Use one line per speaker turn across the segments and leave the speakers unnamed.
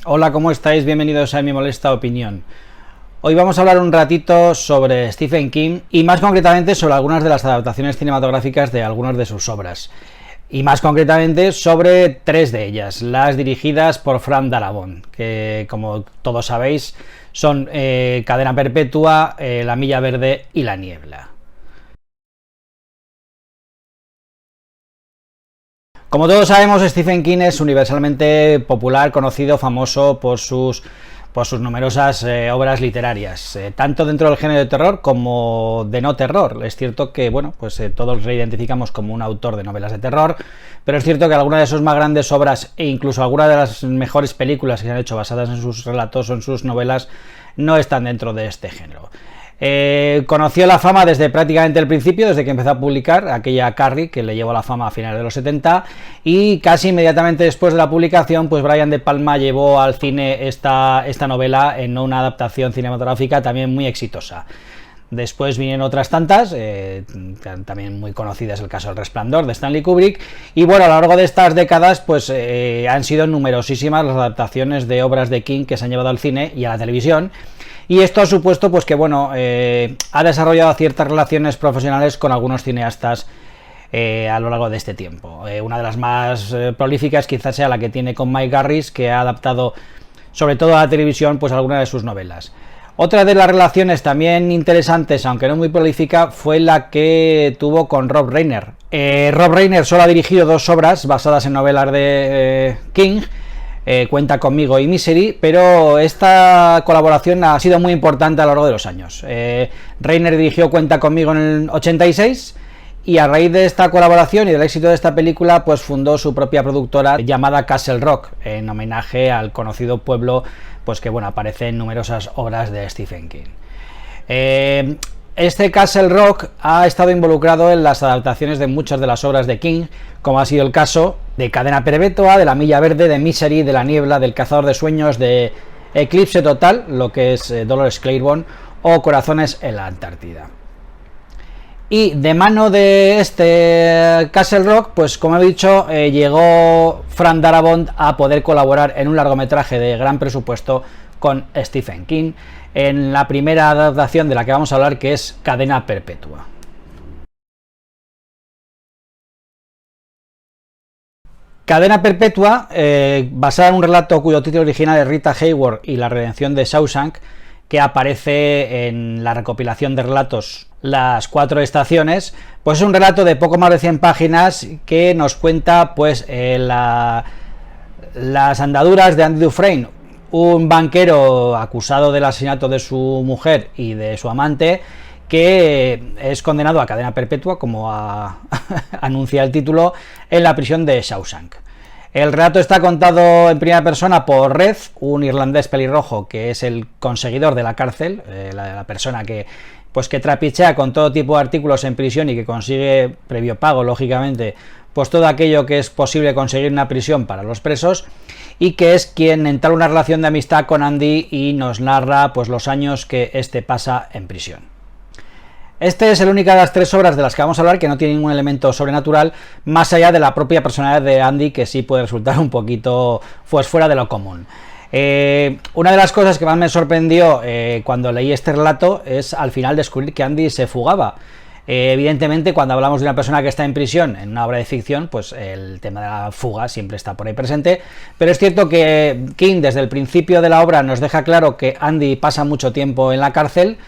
Hola, ¿cómo estáis? Bienvenidos a Mi Molesta Opinión. Hoy vamos a hablar un ratito sobre Stephen King y más concretamente sobre algunas de las adaptaciones cinematográficas de algunas de sus obras. Y más concretamente sobre tres de ellas, las dirigidas por Frank Darabont, que como todos sabéis son Cadena Perpetua, La Milla Verde y La Niebla. Como todos sabemos, Stephen King es universalmente popular, conocido, famoso por sus numerosas obras literarias, tanto dentro del género de terror como de no terror. Es cierto que, todos le identificamos como un autor de novelas de terror, pero es cierto que algunas de sus más grandes obras e incluso algunas de las mejores películas que se han hecho basadas en sus relatos o en sus novelas no están dentro de este género. Conoció la fama desde prácticamente el principio, desde que empezó a publicar aquella Carrie, que le llevó a la fama a finales de los 70, y casi inmediatamente después de la publicación, pues Brian De Palma llevó al cine esta novela en una adaptación cinematográfica también muy exitosa. Después vienen otras tantas, también muy conocidas, el caso del Resplandor de Stanley Kubrick, y bueno, a lo largo de estas décadas pues han sido numerosísimas las adaptaciones de obras de King que se han llevado al cine y a la televisión, y esto ha supuesto pues que ha desarrollado ciertas relaciones profesionales con algunos cineastas a lo largo de este tiempo. Una de las más prolíficas quizás sea la que tiene con Mike Garris, que ha adaptado sobre todo a la televisión pues algunas de sus novelas. Otra de las relaciones también interesantes, aunque no muy prolífica, fue la que tuvo con Rob Reiner. Rob Reiner solo ha dirigido dos obras basadas en novelas de King, Cuenta conmigo y Misery, pero esta colaboración ha sido muy importante a lo largo de los años. Reiner dirigió Cuenta conmigo en el 86 y a raíz de esta colaboración y del éxito de esta película pues fundó su propia productora llamada Castle Rock, en homenaje al conocido pueblo pues que aparece en numerosas obras de Stephen King. Este Castle Rock ha estado involucrado en las adaptaciones de muchas de las obras de King, como ha sido el caso de Cadena Perpetua, de La Milla Verde, de Misery, de La Niebla, del Cazador de Sueños, de Eclipse Total, lo que es Dolores Claiborne, o Corazones en la Antártida. Y de mano de este Castle Rock, pues como he dicho, llegó Frank Darabont a poder colaborar en un largometraje de gran presupuesto con Stephen King, en la primera adaptación de la que vamos a hablar, que es Cadena Perpetua. Cadena Perpetua, basada en un relato cuyo título original es Rita Hayworth y la redención de Shawshank, que aparece en la recopilación de relatos Las Cuatro Estaciones, pues es un relato de poco más de 100 páginas que nos cuenta pues las andaduras de Andy Dufresne, un banquero acusado del asesinato de su mujer y de su amante, que es condenado a cadena perpetua, como anuncia el título, en la prisión de Shawshank. El relato está contado en primera persona por Red, un irlandés pelirrojo que es el conseguidor de la cárcel, la persona que trapichea con todo tipo de artículos en prisión y que consigue, previo pago lógicamente, pues todo aquello que es posible conseguir en una prisión para los presos, y que es quien entabla una relación de amistad con Andy y nos narra pues los años que este pasa en prisión. Esta es la única de las tres obras de las que vamos a hablar que no tiene ningún elemento sobrenatural, más allá de la propia personalidad de Andy, que sí puede resultar un poquito pues fuera de lo común. Una de las cosas que más me sorprendió cuando leí este relato es al final descubrir que Andy se fugaba. Evidentemente, cuando hablamos de una persona que está en prisión en una obra de ficción, pues el tema de la fuga siempre está por ahí presente, pero es cierto que King desde el principio de la obra nos deja claro que Andy pasa mucho tiempo en la cárcel.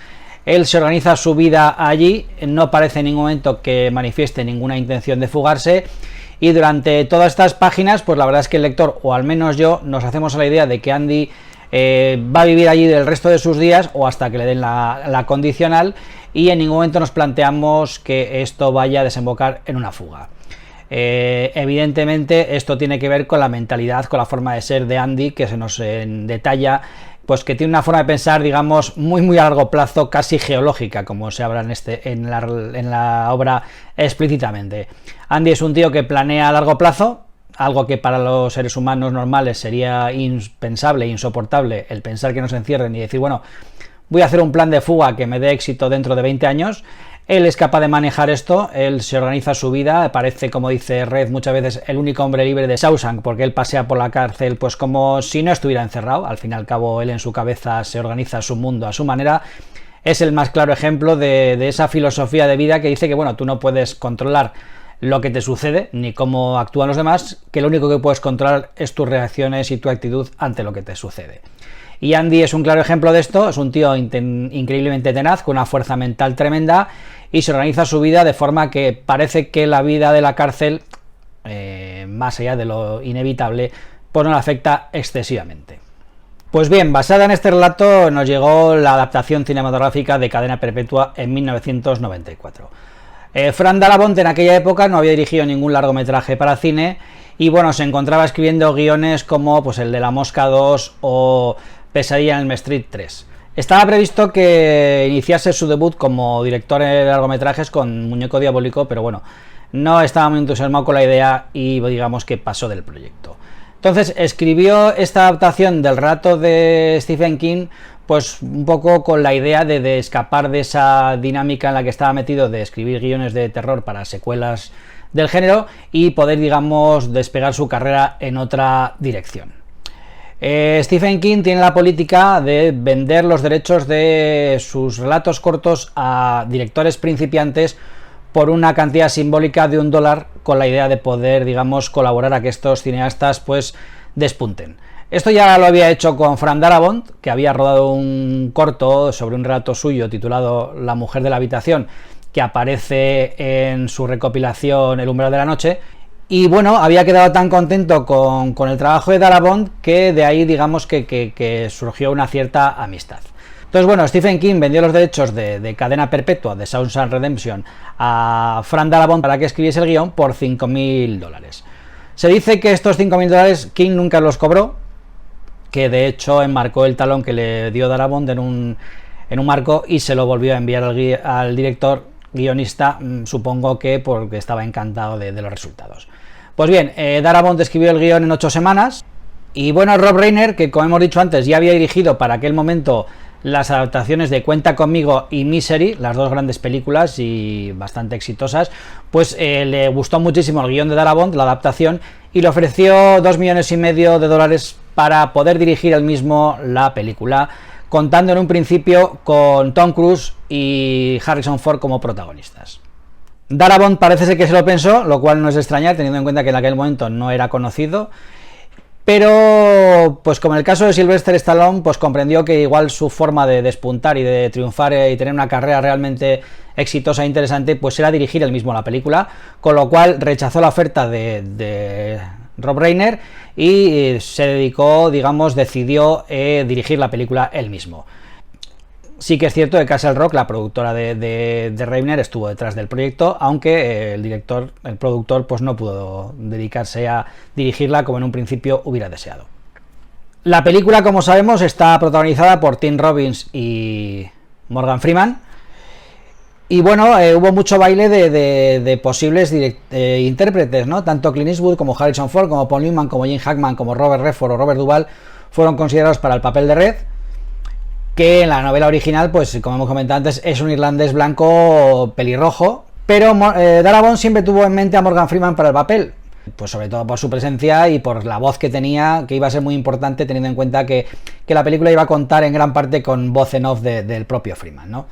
Él se organiza su vida allí, no parece en ningún momento que manifieste ninguna intención de fugarse, y durante todas estas páginas pues la verdad es que el lector, o al menos yo, nos hacemos a la idea de que Andy va a vivir allí el resto de sus días o hasta que le den la condicional, y en ningún momento nos planteamos que esto vaya a desembocar en una fuga. Evidentemente esto tiene que ver con la mentalidad, con la forma de ser de Andy, que se nos detalla pues que tiene una forma de pensar, digamos, muy a largo plazo, casi geológica, como se habla en la obra explícitamente. Andy es un tío que planea a largo plazo, algo que para los seres humanos normales sería impensable, insoportable, el pensar que nos encierren y decir, bueno, voy a hacer un plan de fuga que me dé éxito dentro de 20 años. Él es capaz de manejar esto, él se organiza su vida, parece, como dice Red muchas veces, el único hombre libre de Shawshank, porque él pasea por la cárcel pues como si no estuviera encerrado. Al fin y al cabo él en su cabeza se organiza su mundo a su manera. Es el más claro ejemplo de esa filosofía de vida que dice que bueno, tú no puedes controlar lo que te sucede ni cómo actúan los demás, que lo único que puedes controlar es tus reacciones y tu actitud ante lo que te sucede. Y Andy es un claro ejemplo de esto, es un tío increíblemente tenaz, con una fuerza mental tremenda, y se organiza su vida de forma que parece que la vida de la cárcel, más allá de lo inevitable, pues no le afecta excesivamente. Pues bien, basada en este relato nos llegó la adaptación cinematográfica de Cadena Perpetua en 1994. Frank Darabont en aquella época no había dirigido ningún largometraje para cine y bueno, se encontraba escribiendo guiones como pues el de La Mosca 2 o Pesadilla en Elm Street 3. Estaba previsto que iniciase su debut como director de largometrajes con Muñeco Diabólico, pero bueno, no estaba muy entusiasmado con la idea y digamos que pasó del proyecto. Entonces escribió esta adaptación del relato de Stephen King pues un poco con la idea de escapar de esa dinámica en la que estaba metido de escribir guiones de terror para secuelas del género y poder, digamos, despegar su carrera en otra dirección. Stephen King tiene la política de vender los derechos de sus relatos cortos a directores principiantes por una cantidad simbólica de $1 con la idea de poder, digamos, colaborar a que estos cineastas pues despunten. Esto ya lo había hecho con Frank Darabont, que había rodado un corto sobre un relato suyo titulado La mujer de la habitación, que aparece en su recopilación El umbral de la noche. Y bueno, había quedado tan contento con el trabajo de Darabont que de ahí digamos que surgió una cierta amistad. Entonces bueno, Stephen King vendió los derechos de Cadena Perpetua, de Shawshank Redemption, a Frank Darabont para que escribiese el guión por $5.000. Se dice que estos $5.000 King nunca los cobró, que de hecho enmarcó el talón que le dio Darabont en un marco y se lo volvió a enviar al director guionista, supongo que porque estaba encantado de los resultados. Pues bien, Darabont escribió el guión en 8 semanas y bueno, Rob Reiner, que como hemos dicho antes ya había dirigido para aquel momento las adaptaciones de Cuenta conmigo y Misery, las dos grandes películas y bastante exitosas, pues le gustó muchísimo el guión de Darabont, la adaptación, y le ofreció $2,5 millones para poder dirigir él mismo la película, contando en un principio con Tom Cruise y Harrison Ford como protagonistas. Darabont parece ser que se lo pensó, lo cual no es extrañar teniendo en cuenta que en aquel momento no era conocido, pero pues como en el caso de Sylvester Stallone, pues comprendió que igual su forma de despuntar y de triunfar y tener una carrera realmente exitosa e interesante pues era dirigir él mismo la película, con lo cual rechazó la oferta de Rob Reiner y se dedicó, digamos, decidió dirigir la película él mismo. Sí que es cierto que Castle Rock, la productora de Reiner, estuvo detrás del proyecto, aunque el productor, pues no pudo dedicarse a dirigirla como en un principio hubiera deseado. La película, como sabemos, está protagonizada por Tim Robbins y Morgan Freeman. Y bueno, hubo mucho baile de posibles intérpretes, ¿no? Tanto Clint Eastwood como Harrison Ford, como Paul Newman, como Gene Hackman, como Robert Redford o Robert Duvall fueron considerados para el papel de Red, que en la novela original, pues como hemos comentado antes, es un irlandés blanco pelirrojo, pero Darabont siempre tuvo en mente a Morgan Freeman para el papel, pues sobre todo por su presencia y por la voz que tenía, que iba a ser muy importante teniendo en cuenta que la película iba a contar en gran parte con voz en off del propio Freeman, ¿no?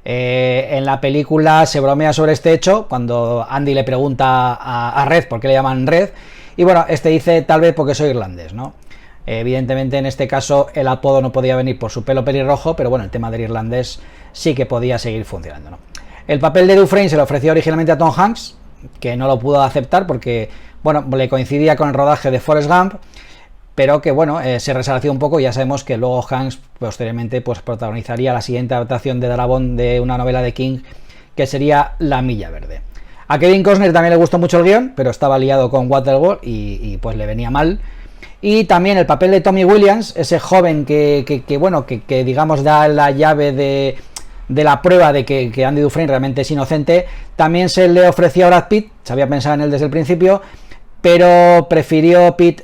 En la película se bromea sobre este hecho cuando Andy le pregunta a Red por qué le llaman Red, y bueno, este dice tal vez porque soy irlandés, ¿no? Evidentemente en este caso el apodo no podía venir por su pelo pelirrojo, pero bueno, el tema del irlandés sí que podía seguir funcionando, ¿no? El papel de Dufresne se le ofreció originalmente a Tom Hanks, que no lo pudo aceptar porque bueno, le coincidía con el rodaje de Forrest Gump, pero que bueno, se resarció un poco y ya sabemos que luego Hanks posteriormente pues protagonizaría la siguiente adaptación de Darabont de una novela de King, que sería La milla verde. A Kevin Costner también le gustó mucho el guión, pero estaba liado con Waterworld y pues le venía mal. Y también el papel de Tommy Williams, ese joven que digamos da la llave de la prueba de que Andy Dufresne realmente es inocente, también se le ofreció a Brad Pitt, se había pensado en él desde el principio, pero prefirió Pitt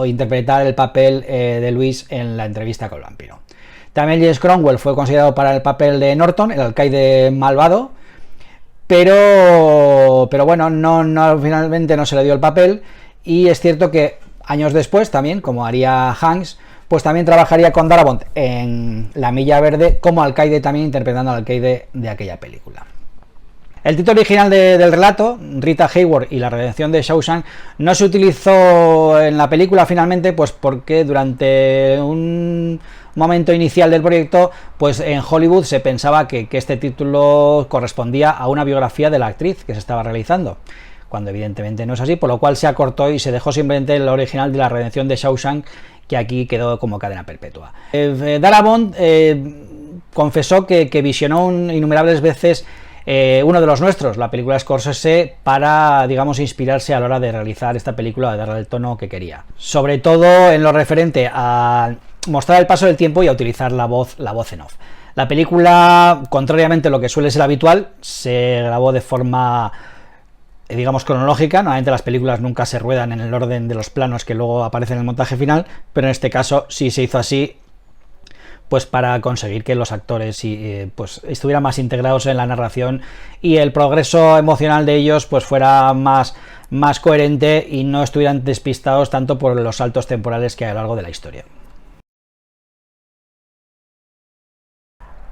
interpretar el papel de Luis en La entrevista con el vampiro. También James Cromwell fue considerado para el papel de Norton, el alcaide malvado, pero bueno, finalmente no se le dio el papel, y es cierto que años después también, como haría Hanks, pues también trabajaría con Darabont en La Milla Verde como alcaide, también interpretando al alcaide de aquella película. El título original del relato, Rita Hayworth y la redención de Shawshank, no se utilizó en la película finalmente, pues porque durante un momento inicial del proyecto, pues en Hollywood se pensaba que este título correspondía a una biografía de la actriz que se estaba realizando, cuando evidentemente no es así, por lo cual se acortó y se dejó simplemente el original de la redención de Shawshank, que aquí quedó como cadena perpetua. Darabont confesó que visionó innumerables veces uno de los nuestros, la película Scorsese, para, digamos, inspirarse a la hora de realizar esta película, de darle el tono que quería. Sobre todo en lo referente a mostrar el paso del tiempo y a utilizar la voz en off. La película, contrariamente a lo que suele ser habitual, se grabó de forma, digamos, cronológica. Normalmente las películas nunca se ruedan en el orden de los planos que luego aparecen en el montaje final, pero en este caso sí se hizo así, pues para conseguir que los actores pues estuvieran más integrados en la narración y el progreso emocional de ellos pues fuera más coherente y no estuvieran despistados tanto por los saltos temporales que hay a lo largo de la historia.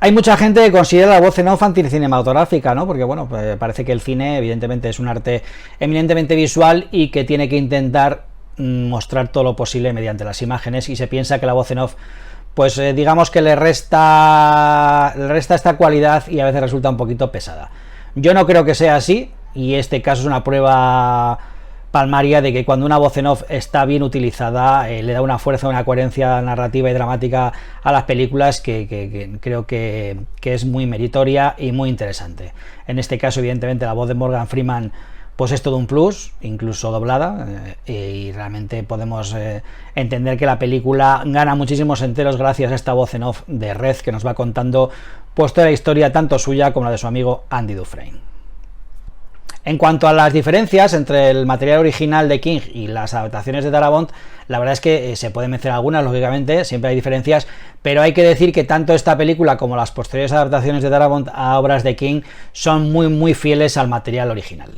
Hay mucha gente que considera la voz en off anticinematográfica, ¿no? Porque bueno, pues parece que el cine evidentemente es un arte eminentemente visual y que tiene que intentar mostrar todo lo posible mediante las imágenes, y se piensa que la voz en off, pues digamos que le resta esta cualidad y a veces resulta un poquito pesada. Yo no creo que sea así, y este caso es una prueba palmaria de que cuando una voz en off está bien utilizada, le da una fuerza, una coherencia narrativa y dramática a las películas que creo que es muy meritoria y muy interesante. En este caso, evidentemente, la voz de Morgan Freeman pues es todo un plus, incluso doblada, y realmente podemos entender que la película gana muchísimos enteros gracias a esta voz en off de Red, que nos va contando pues toda la historia, tanto suya como la de su amigo Andy Dufresne. En cuanto a las diferencias entre el material original de King y las adaptaciones de Darabont, la verdad es que se pueden mencionar algunas, lógicamente, siempre hay diferencias, pero hay que decir que tanto esta película como las posteriores adaptaciones de Darabont a obras de King son muy fieles al material original.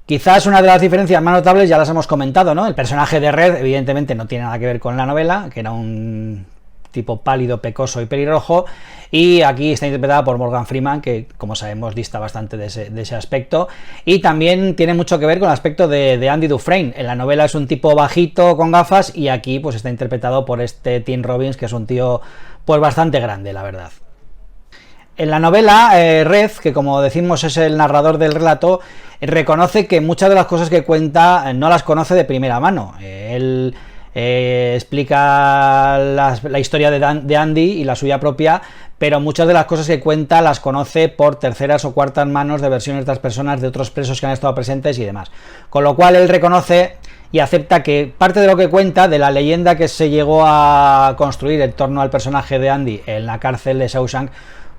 Quizás una de las diferencias más notables ya las hemos comentado, ¿no? El personaje de Red evidentemente no tiene nada que ver con la novela, que era un tipo pálido, pecoso y pelirrojo, y aquí está interpretada por Morgan Freeman, que como sabemos dista bastante de ese aspecto, y también tiene mucho que ver con el aspecto de Andy Dufresne. En la novela es un tipo bajito con gafas, y aquí pues está interpretado por este Tim Robbins, que es un tío pues bastante grande, la verdad. En la novela, Red, que como decimos es el narrador del relato, reconoce que muchas de las cosas que cuenta no las conoce de primera mano. Él explica la historia de Andy y la suya propia, pero muchas de las cosas que cuenta las conoce por terceras o cuartas manos de versiones de otras personas, de otros presos que han estado presentes y demás. Con lo cual él reconoce y acepta que parte de lo que cuenta, de la leyenda que se llegó a construir en torno al personaje de Andy en la cárcel de Shawshank,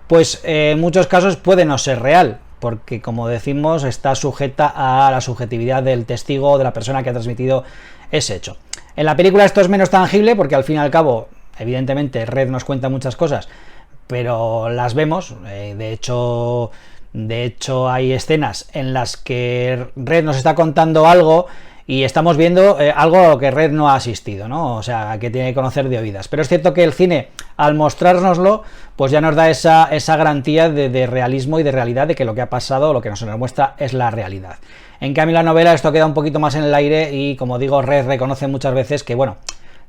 pues en muchos casos puede no ser real, porque como decimos está sujeta a la subjetividad del testigo o de la persona que ha transmitido ese hecho. En la película esto es menos tangible porque al fin y al cabo, evidentemente, Red nos cuenta muchas cosas, pero las vemos. De hecho hay escenas en las que Red nos está contando algo y estamos viendo algo a lo que Red no ha asistido, ¿no? O sea, que tiene que conocer de oídas. Pero es cierto que el cine, al mostrárnoslo, pues ya nos da esa garantía de realismo y de realidad, de que lo que ha pasado, lo que nos muestra, es la realidad. En cambio, en la novela esto queda un poquito más en el aire y, como digo, Red reconoce muchas veces que, bueno,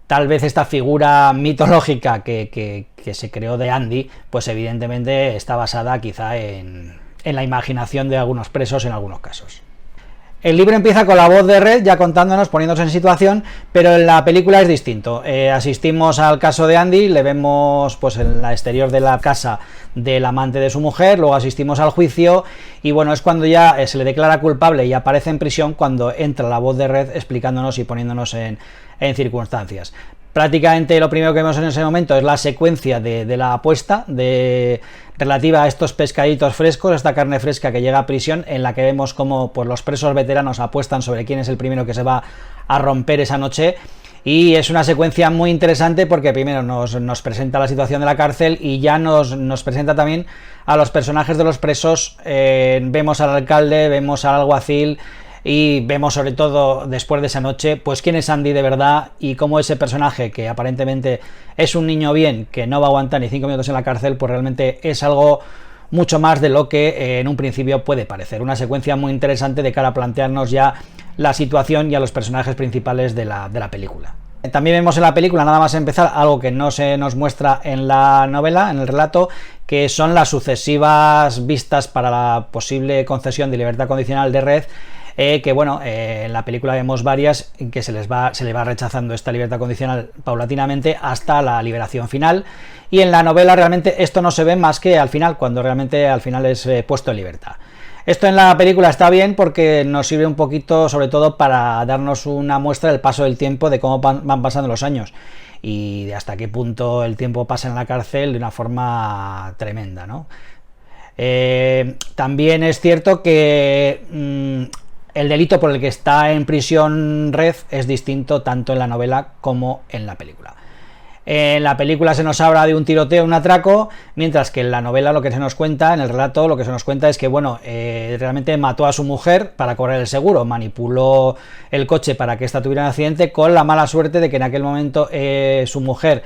tal vez esta figura mitológica que se creó de Andy, pues evidentemente está basada quizá en la imaginación de algunos presos en algunos casos. El libro empieza con la voz de Red ya contándonos, poniéndose en situación, pero en la película es distinto. Asistimos al caso de Andy, le vemos pues en la exterior de la casa del amante de su mujer, luego asistimos al juicio y bueno, es cuando ya se le declara culpable y aparece en prisión, cuando entra la voz de Red explicándonos y poniéndonos en circunstancias. Prácticamente lo primero que vemos en ese momento es la secuencia de la apuesta relativa a estos pescaditos frescos, esta carne fresca que llega a prisión, en la que vemos cómo pues, los presos veteranos apuestan sobre quién es el primero que se va a romper esa noche. Y es una secuencia muy interesante porque primero nos presenta la situación de la cárcel y ya nos presenta también a los personajes de los presos. Vemos al alcalde, vemos al alguacil y vemos sobre todo después de esa noche pues quién es Andy de verdad y cómo ese personaje que aparentemente es un niño bien que no va a aguantar ni 5 minutos en la cárcel pues realmente es algo mucho más de lo que en un principio puede parecer. Una secuencia muy interesante de cara a plantearnos ya la situación y a los personajes principales de la película. También vemos en la película, nada más empezar, algo que no se nos muestra en la novela, en el relato, que son las sucesivas vistas para la posible concesión de libertad condicional de Red, que bueno, en la película vemos varias en que se le va rechazando esta libertad condicional paulatinamente hasta la liberación final, y en la novela realmente esto no se ve más que al final, cuando realmente al final es puesto en libertad. Esto en la película está bien porque nos sirve un poquito, sobre todo, para darnos una muestra del paso del tiempo, de cómo van pasando los años y de hasta qué punto el tiempo pasa en la cárcel de una forma tremenda, ¿no? También es cierto que el delito por el que está en prisión Red es distinto tanto en la novela como en la película. En la película se nos habla de un tiroteo, un atraco, mientras que en la novela lo que se nos cuenta, en el relato, lo que se nos cuenta es que, bueno, realmente mató a su mujer para cobrar el seguro, manipuló el coche para que ésta tuviera un accidente, con la mala suerte de que en aquel momento su mujer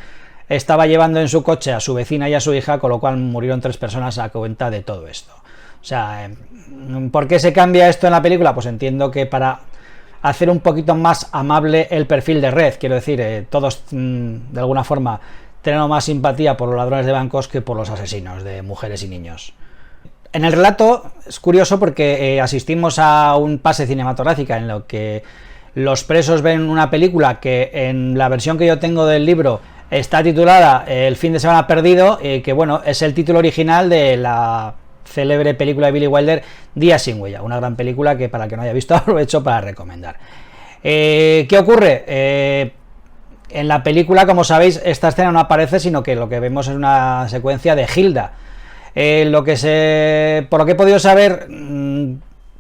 estaba llevando en su coche a su vecina y a su hija, con lo cual murieron 3 personas a cuenta de todo esto. O sea, ¿por qué se cambia esto en la película? Pues entiendo que para hacer un poquito más amable el perfil de Red, quiero decir, todos de alguna forma tenemos más simpatía por los ladrones de bancos que por los asesinos de mujeres y niños. En el relato es curioso porque asistimos a un pase cinematográfico en lo que los presos ven una película que en la versión que yo tengo del libro está titulada El fin de semana perdido, que bueno, es el título original de la célebre película de Billy Wilder, Días sin huella, una gran película que para el que no haya visto aprovecho para recomendar. ¿Qué ocurre? En la película, como sabéis, esta escena no aparece, sino que lo que vemos es una secuencia de Hilda. Por lo que he podido saber,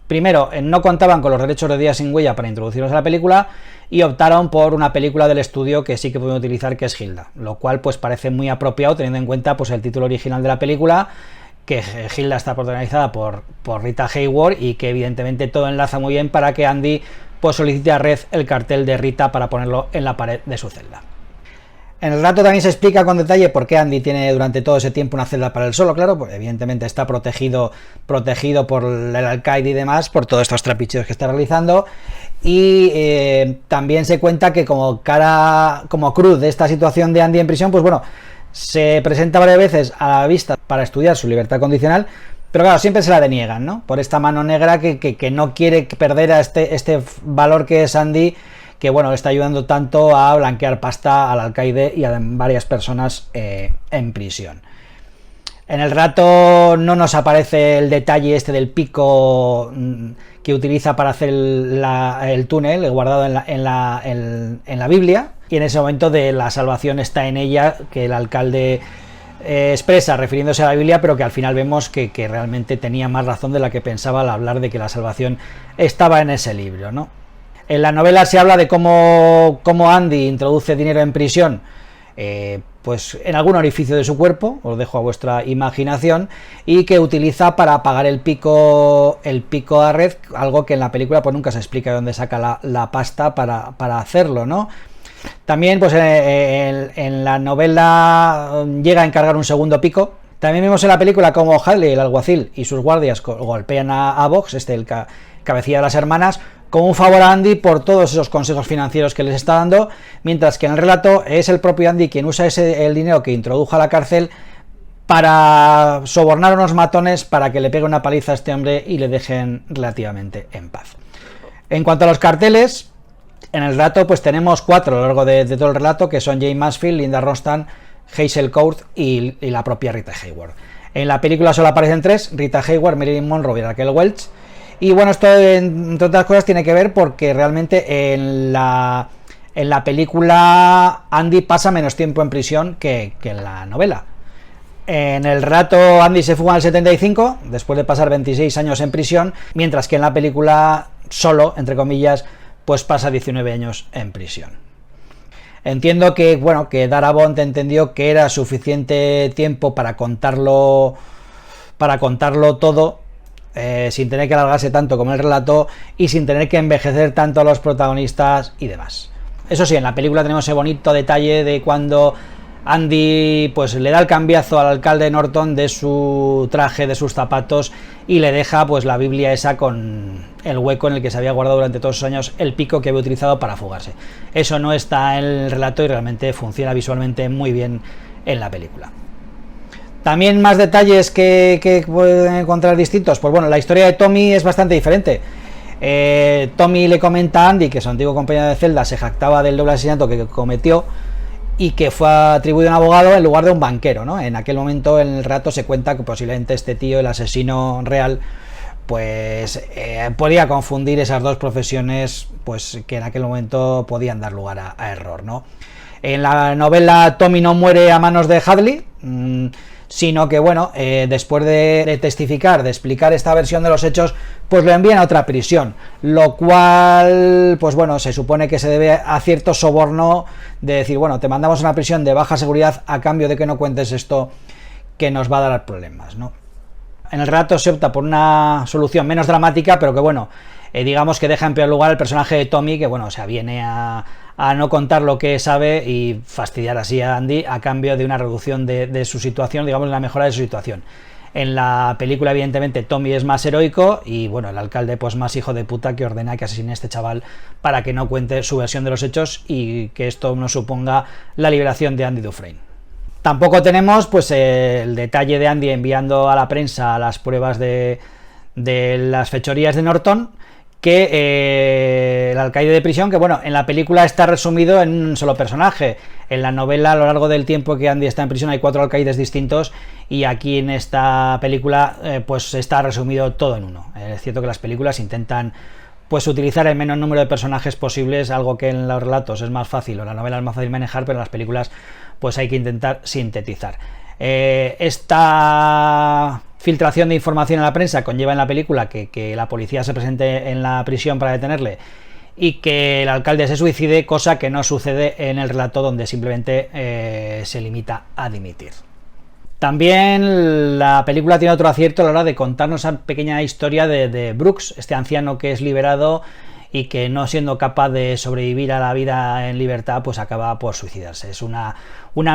primero, no contaban con los derechos de Días sin huella para introducirlos a la película y optaron por una película del estudio que sí que pueden utilizar, que es Hilda, lo cual pues parece muy apropiado teniendo en cuenta pues el título original de la película, que Hilda está protagonizada por Rita Hayworth y que evidentemente todo enlaza muy bien para que Andy pues solicite a Red el cartel de Rita para ponerlo en la pared de su celda. En el relato también se explica con detalle por qué Andy tiene durante todo ese tiempo una celda para él solo, claro, pues evidentemente está protegido por el alcaide y demás, por todos estos trapicheos que está realizando, y también se cuenta que como cruz de esta situación de Andy en prisión, pues bueno, se presenta varias veces a la vista para estudiar su libertad condicional, pero claro, siempre se la deniegan, ¿no? Por esta mano negra que no quiere perder a este valor que es Andy, que bueno, está ayudando tanto a blanquear pasta al alcaide y a varias personas en prisión. En el relato no nos aparece el detalle este del pico que utiliza para hacer el túnel guardado en la Biblia, y en ese momento de la salvación está en ella, que el alcalde expresa refiriéndose a la Biblia, pero que al final vemos que realmente tenía más razón de la que pensaba al hablar de que la salvación estaba en ese libro, ¿no? En la novela se habla de cómo Andy introduce dinero en prisión, pues en algún orificio de su cuerpo, os dejo a vuestra imaginación, y que utiliza para pagar el pico a Red, algo que en la película pues nunca se explica de dónde saca la pasta para hacerlo, ¿no? También pues en la novela llega a encargar un segundo pico. También vemos en la película como Hadley, el alguacil, y sus guardias golpean a Box, el cabecilla de las hermanas, como un favor a Andy por todos esos consejos financieros que les está dando, mientras que en el relato es el propio Andy quien usa el dinero que introdujo a la cárcel para sobornar a unos matones para que le pegue una paliza a este hombre y le dejen relativamente en paz. En cuanto a los carteles, en el relato pues tenemos 4 a lo largo de todo el relato, que son Jane Mansfield, Linda Ronstadt, Hazel Court y la propia Rita Hayworth. En la película solo aparecen 3, Rita Hayworth, Marilyn Monroe y Raquel Welch. Y bueno, esto entre otras cosas tiene que ver porque realmente en la película Andy pasa menos tiempo en prisión que en la novela. En el relato Andy se fuga en el 75, después de pasar 26 años en prisión, mientras que en la película solo, entre comillas, pues pasa 19 años en prisión. Entiendo que, bueno, que Darabont entendió que era suficiente tiempo para contarlo todo, sin tener que alargarse tanto como el relato y sin tener que envejecer tanto a los protagonistas y demás. Eso sí, en la película tenemos ese bonito detalle de cuando Andy pues le da el cambiazo al alcalde Norton de su traje, de sus zapatos, y le deja pues la Biblia esa con el hueco en el que se había guardado durante todos esos años el pico que había utilizado para fugarse. Eso no está en el relato y realmente funciona visualmente muy bien en la película. También más detalles que pueden encontrar distintos. Pues bueno, la historia de Tommy es bastante diferente. Tommy le comenta a Andy que su antiguo compañero de celda se jactaba del doble asesinato que cometió y que fue atribuido a un abogado en lugar de un banquero, ¿no? En aquel momento en el relato se cuenta que posiblemente este tío, el asesino real, pues podía confundir esas dos profesiones, pues que en aquel momento podían dar lugar a error, ¿no? En la novela Tommy no muere a manos de Hadley, sino que, bueno, después de testificar, de explicar esta versión de los hechos, pues lo envían a otra prisión, lo cual, pues bueno, se supone que se debe a cierto soborno de decir, bueno, te mandamos a una prisión de baja seguridad a cambio de que no cuentes esto que nos va a dar problemas, ¿no? En el relato se opta por una solución menos dramática, pero que, bueno, digamos que deja en peor lugar el personaje de Tommy, que, bueno, o sea, viene a no contar lo que sabe y fastidiar así a Andy a cambio de una reducción de su situación, digamos, la mejora de su situación. En la película, evidentemente, Tommy es más heroico y, bueno, el alcalde pues más hijo de puta, que ordena que asesine a este chaval para que no cuente su versión de los hechos y que esto no suponga la liberación de Andy Dufresne. Tampoco tenemos pues el detalle de Andy enviando a la prensa las pruebas de las fechorías de Norton, que el alcaide de prisión, que bueno, en la película está resumido en un solo personaje. En la novela, a lo largo del tiempo que Andy está en prisión, hay 4 alcaides distintos, y aquí en esta película pues está resumido todo en uno. Es cierto que las películas intentan pues utilizar el menor número de personajes posibles, algo que en los relatos es más fácil, o en la novela es más fácil manejar, pero en las películas pues hay que intentar sintetizar. Esta filtración de información a la prensa conlleva en la película que la policía se presente en la prisión para detenerle y que el alcalde se suicide, cosa que no sucede en el relato, donde simplemente se limita a dimitir. También la película tiene otro acierto a la hora de contarnos esa pequeña historia de Brooks, este anciano que es liberado y que, no siendo capaz de sobrevivir a la vida en libertad, pues acaba por suicidarse. Es una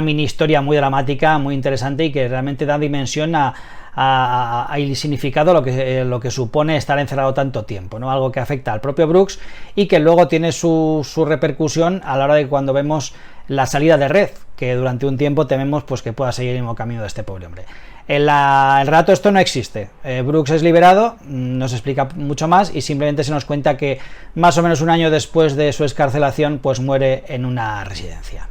mini historia muy dramática, muy interesante, y que realmente da dimensión al significado, lo que supone estar encerrado tanto tiempo, ¿no? Algo que afecta al propio Brooks y que luego tiene su repercusión a la hora de cuando vemos la salida de Red, que durante un tiempo tememos pues que pueda seguir el mismo camino de este pobre hombre. En el relato esto no existe. Brooks es liberado, no se explica mucho más y simplemente se nos cuenta que más o menos un año después de su excarcelación pues muere en una residencia.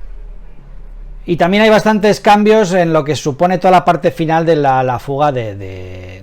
Y también hay bastantes cambios en lo que supone toda la parte final de la fuga de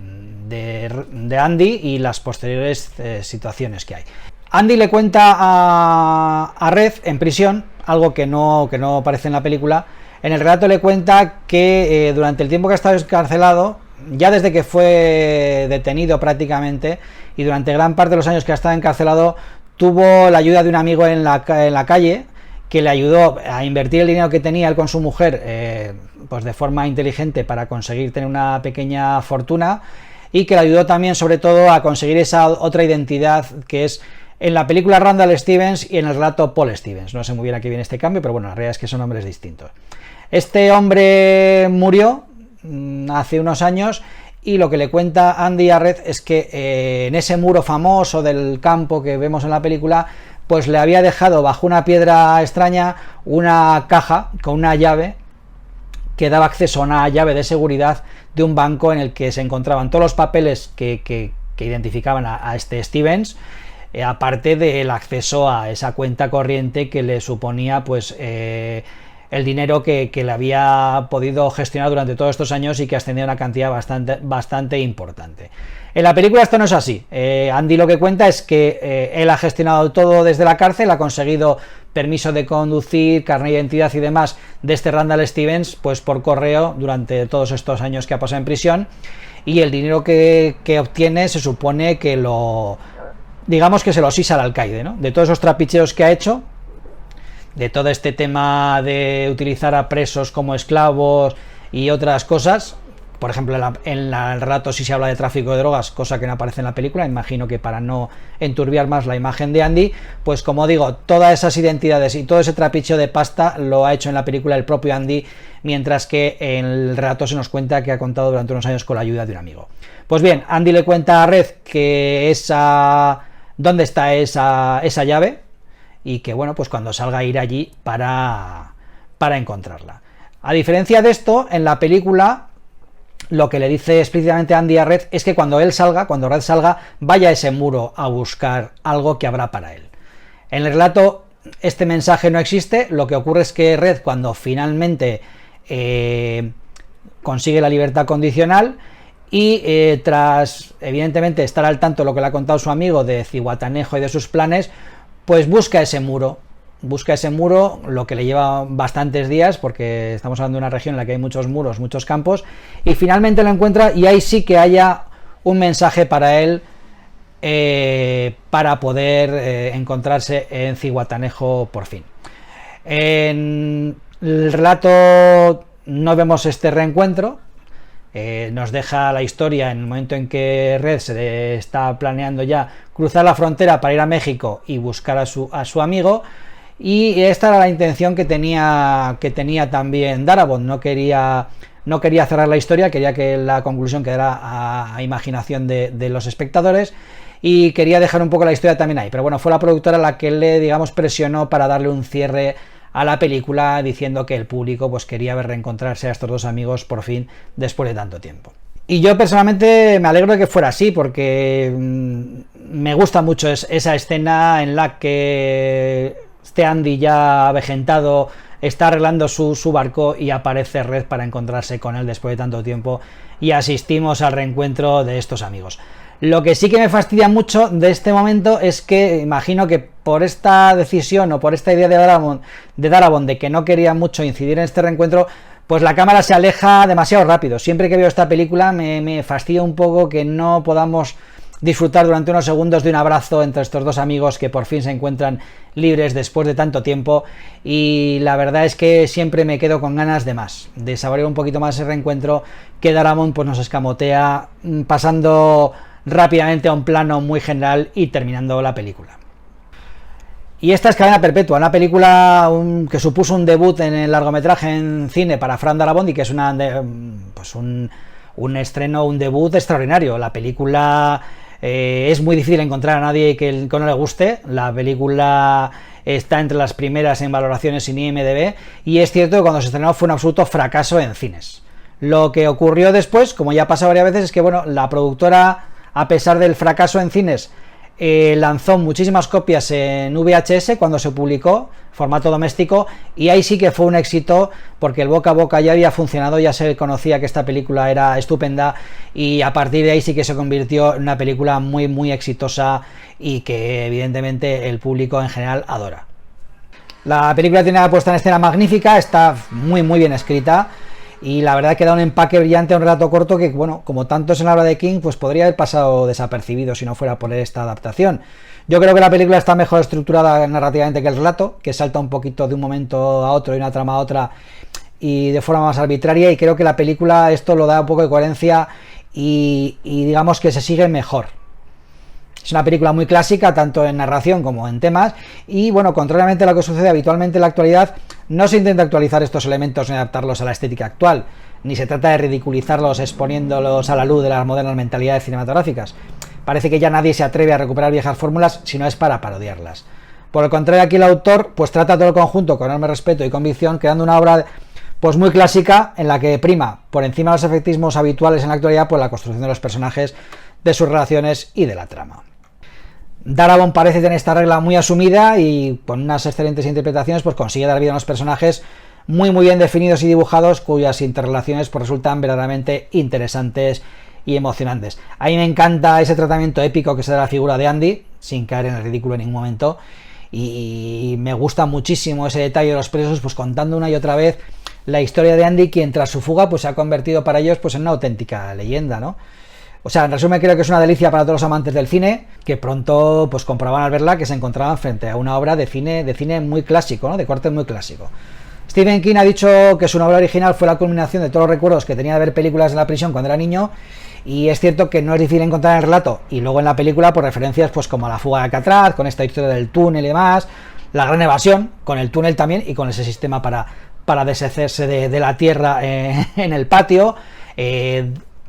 Andy y las posteriores situaciones que hay. Andy le cuenta a Red en prisión algo que no aparece en la película. En el relato le cuenta que durante el tiempo que ha estado encarcelado, ya desde que fue detenido prácticamente, y durante gran parte de los años que ha estado encarcelado, tuvo la ayuda de un amigo en la calle, que le ayudó a invertir el dinero que tenía él con su mujer pues de forma inteligente para conseguir tener una pequeña fortuna, y que le ayudó también sobre todo a conseguir esa otra identidad que es en la película Randall Stevens y en el relato Paul Stevens. No sé muy bien a qué viene este cambio, pero bueno, la realidad es que son nombres distintos. Este hombre murió hace unos años, y lo que le cuenta Andy a Red es que en ese muro famoso del campo que vemos en la película, pues le había dejado bajo una piedra extraña una caja con una llave que daba acceso a una llave de seguridad de un banco en el que se encontraban todos los papeles que identificaban a este Stevens, aparte del acceso a esa cuenta corriente que le suponía pues el dinero que le había podido gestionar durante todos estos años y que ascendía a una cantidad bastante importante. En la película esto no es así. Andy lo que cuenta es que él ha gestionado todo desde la cárcel, ha conseguido permiso de conducir, carnet de identidad y demás de este Randall Stevens pues por correo durante todos estos años que ha pasado en prisión, y el dinero que obtiene se supone que digamos que se lo sisa al alcaide, ¿no? De todos esos trapicheos que ha hecho, de todo este tema de utilizar a presos como esclavos y otras cosas. Por ejemplo, en el relato sí se habla de tráfico de drogas, cosa que no aparece en la película, imagino que para no enturbiar más la imagen de Andy. Pues como digo, todas esas identidades y todo ese trapicheo de pasta lo ha hecho en la película el propio Andy, mientras que en el relato se nos cuenta que ha contado durante unos años con la ayuda de un amigo. Pues bien, Andy le cuenta a Red que dónde está esa llave, y que bueno, pues cuando salga a ir allí para encontrarla. A diferencia de esto, en la película lo que le dice explícitamente Andy a Red es que cuando Red salga, vaya a ese muro a buscar algo que habrá para él. En el relato este mensaje no existe. Lo que ocurre es que Red, cuando finalmente consigue la libertad condicional y tras evidentemente estar al tanto de lo que le ha contado su amigo de Zihuatanejo y de sus planes, pues busca ese muro, lo que le lleva bastantes días, porque estamos hablando de una región en la que hay muchos muros, muchos campos, y finalmente lo encuentra, y ahí sí que haya un mensaje para él, para poder encontrarse en Zihuatanejo por fin. En el relato no vemos este reencuentro. Nos deja la historia en el momento en que Red se está planeando ya cruzar la frontera para ir a México y buscar a su amigo, y esta era la intención que tenía también Darabont. No quería cerrar la historia, quería que la conclusión quedara a imaginación de los espectadores, y quería dejar un poco la historia también ahí, pero bueno, fue la productora la que le, digamos, presionó para darle un cierre a la película, diciendo que el público pues quería ver reencontrarse a estos dos amigos por fin después de tanto tiempo. Y yo personalmente me alegro de que fuera así, porque me gusta mucho esa escena en la que este Andy ya avejentado está arreglando su barco y aparece Red para encontrarse con él después de tanto tiempo, y asistimos al reencuentro de estos amigos. Lo que sí que me fastidia mucho de este momento es que imagino que por esta decisión o por esta idea de Darabont de que no quería mucho incidir en este reencuentro, pues la cámara se aleja demasiado rápido. Siempre que veo esta película me fastidia un poco que no podamos disfrutar durante unos segundos de un abrazo entre estos dos amigos que por fin se encuentran libres después de tanto tiempo, y la verdad es que siempre me quedo con ganas de más, de saborear un poquito más ese reencuentro que Darabont pues nos escamotea, pasando rápidamente a un plano muy general y terminando la película. Y esta es Cadena Perpetua, una película que supuso un debut en el largometraje en cine para Frank Darabont, y que es un estreno, un debut extraordinario. La película es muy difícil encontrar a nadie que no le guste. La película está entre las primeras en valoraciones en IMDb, y es cierto que cuando se estrenó fue un absoluto fracaso en cines. Lo que ocurrió después, como ya ha pasado varias veces, es que bueno, la productora, a pesar del fracaso en cines, lanzó muchísimas copias en VHS cuando se publicó, formato doméstico, y ahí sí que fue un éxito, porque el boca a boca ya había funcionado, ya se conocía que esta película era estupenda, y a partir de ahí sí que se convirtió en una película muy muy exitosa y que evidentemente el público en general adora. La película tiene una puesta en escena magnífica, está muy muy bien escrita, y la verdad que da un empaque brillante a un relato corto que, bueno, como tantos en la obra de King, pues podría haber pasado desapercibido si no fuera por esta adaptación. Yo creo que la película está mejor estructurada narrativamente que el relato, que salta un poquito de un momento a otro y una trama a otra y de forma más arbitraria, y creo que la película esto lo da un poco de coherencia y digamos que se sigue mejor. Es una película muy clásica, tanto en narración como en temas, y bueno, contrariamente a lo que sucede habitualmente en la actualidad, no se intenta actualizar estos elementos ni adaptarlos a la estética actual, ni se trata de ridiculizarlos exponiéndolos a la luz de las modernas mentalidades cinematográficas. Parece que ya nadie se atreve a recuperar viejas fórmulas si no es para parodiarlas. Por el contrario, aquí el autor pues trata todo el conjunto con enorme respeto y convicción, creando una obra pues muy clásica, en la que prima por encima de los efectismos habituales en la actualidad pues la construcción de los personajes, de sus relaciones y de la trama. Darabont parece tener esta regla muy asumida, y con unas excelentes interpretaciones pues consigue dar vida a unos personajes muy muy bien definidos y dibujados, cuyas interrelaciones pues resultan verdaderamente interesantes y emocionantes. A mí me encanta ese tratamiento épico que se da a la figura de Andy, sin caer en el ridículo en ningún momento, y me gusta muchísimo ese detalle de los presos pues contando una y otra vez la historia de Andy, quien tras su fuga pues se ha convertido para ellos pues en una auténtica leyenda, ¿no? O sea, en resumen, creo que es una delicia para todos los amantes del cine, que pronto pues comprobaban al verla que se encontraban frente a una obra de cine muy clásico, ¿no? De corte muy clásico. Stephen King ha dicho que su novela original fue la culminación de todos los recuerdos que tenía de ver películas en la prisión cuando era niño, y es cierto que no es difícil encontrar en el relato y luego en la película por referencias pues como a La fuga de Alcatraz, con esta historia del túnel y demás, La gran evasión, con el túnel también y con ese sistema para deshacerse de la tierra en el patio,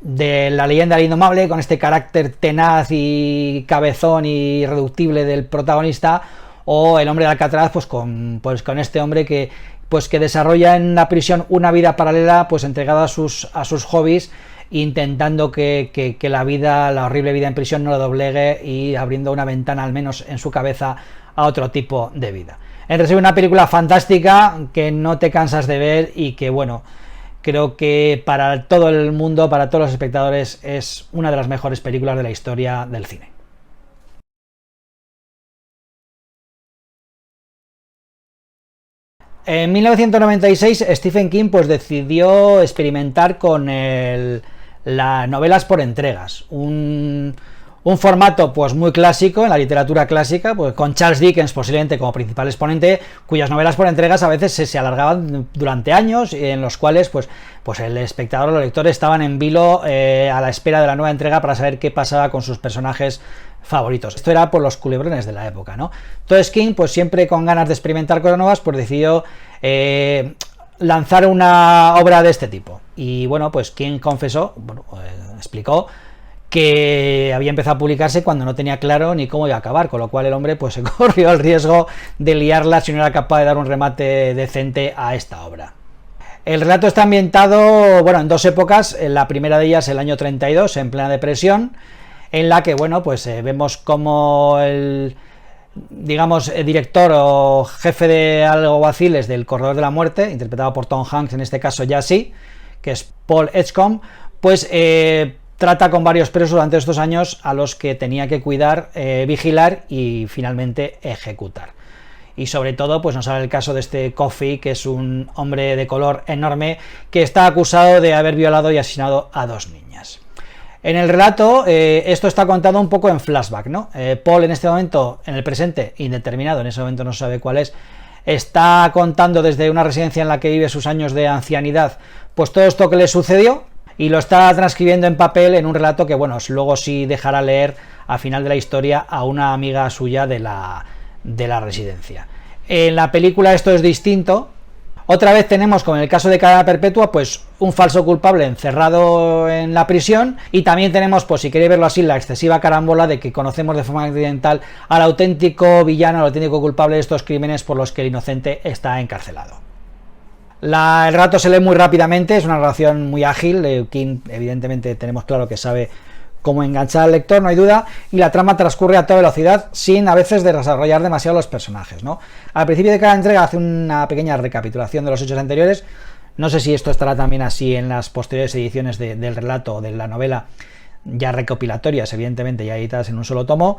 de La leyenda del indomable, con este carácter tenaz y cabezón y irreductible del protagonista, o El hombre de Alcatraz, pues con este hombre que desarrolla en la prisión una vida paralela, pues entregada a sus hobbies, intentando que la horrible vida en prisión no lo doblegue y abriendo una ventana al menos en su cabeza a otro tipo de vida. En resumen, una película fantástica que no te cansas de ver y que, bueno, creo que para todo el mundo, para todos los espectadores, es una de las mejores películas de la historia del cine. En 1996 Stephen King pues decidió experimentar con las novelas por entregas, un formato pues muy clásico en la literatura clásica, pues con Charles Dickens posiblemente como principal exponente, cuyas novelas por entregas a veces se alargaban durante años, en los cuales pues el espectador o los lectores estaban en vilo a la espera de la nueva entrega para saber qué pasaba con sus personajes favoritos. Esto era por los culebrones de la época, ¿no? Entonces King, pues siempre con ganas de experimentar cosas nuevas, pues decidió lanzar una obra de este tipo. Y bueno, pues King confesó, explicó que había empezado a publicarse cuando no tenía claro ni cómo iba a acabar, con lo cual el hombre pues se corrió el riesgo de liarla si no era capaz de dar un remate decente a esta obra. El relato está ambientado, bueno, en dos épocas. La primera de ellas el año 32, en plena depresión, en la que, bueno, pues vemos como el director o jefe de alguaciles del Corredor de la Muerte, interpretado por Tom Hanks, en este caso ya sí, que es Paul Edgecombe, pues trata con varios presos durante estos años a los que tenía que cuidar, vigilar y finalmente ejecutar. Y sobre todo pues nos habla el caso de este Coffey, que es un hombre de color enorme que está acusado de haber violado y asesinado a dos niñas. En el relato esto está contado un poco en flashback, ¿no? Paul en este momento, en el presente indeterminado, en ese momento no se sabe cuál es, está contando desde una residencia en la que vive sus años de ancianidad pues todo esto que le sucedió, y lo está transcribiendo en papel en un relato que, bueno, luego sí dejará leer al final de la historia a una amiga suya de la residencia. En la película esto es distinto. Otra vez tenemos, como en el caso de Cadena Perpetua, pues un falso culpable encerrado en la prisión, y también tenemos, pues si queréis verlo así, la excesiva carambola de que conocemos de forma accidental al auténtico villano, al auténtico culpable de estos crímenes por los que el inocente está encarcelado. El relato se lee muy rápidamente, es una narración muy ágil. King evidentemente tenemos claro que sabe cómo enganchar al lector, no hay duda, y la trama transcurre a toda velocidad sin a veces desarrollar demasiado los personajes, ¿no? Al principio de cada entrega hace una pequeña recapitulación de los hechos anteriores. No sé si esto estará también así en las posteriores ediciones del relato o de la novela, ya recopilatorias, evidentemente, ya editadas en un solo tomo.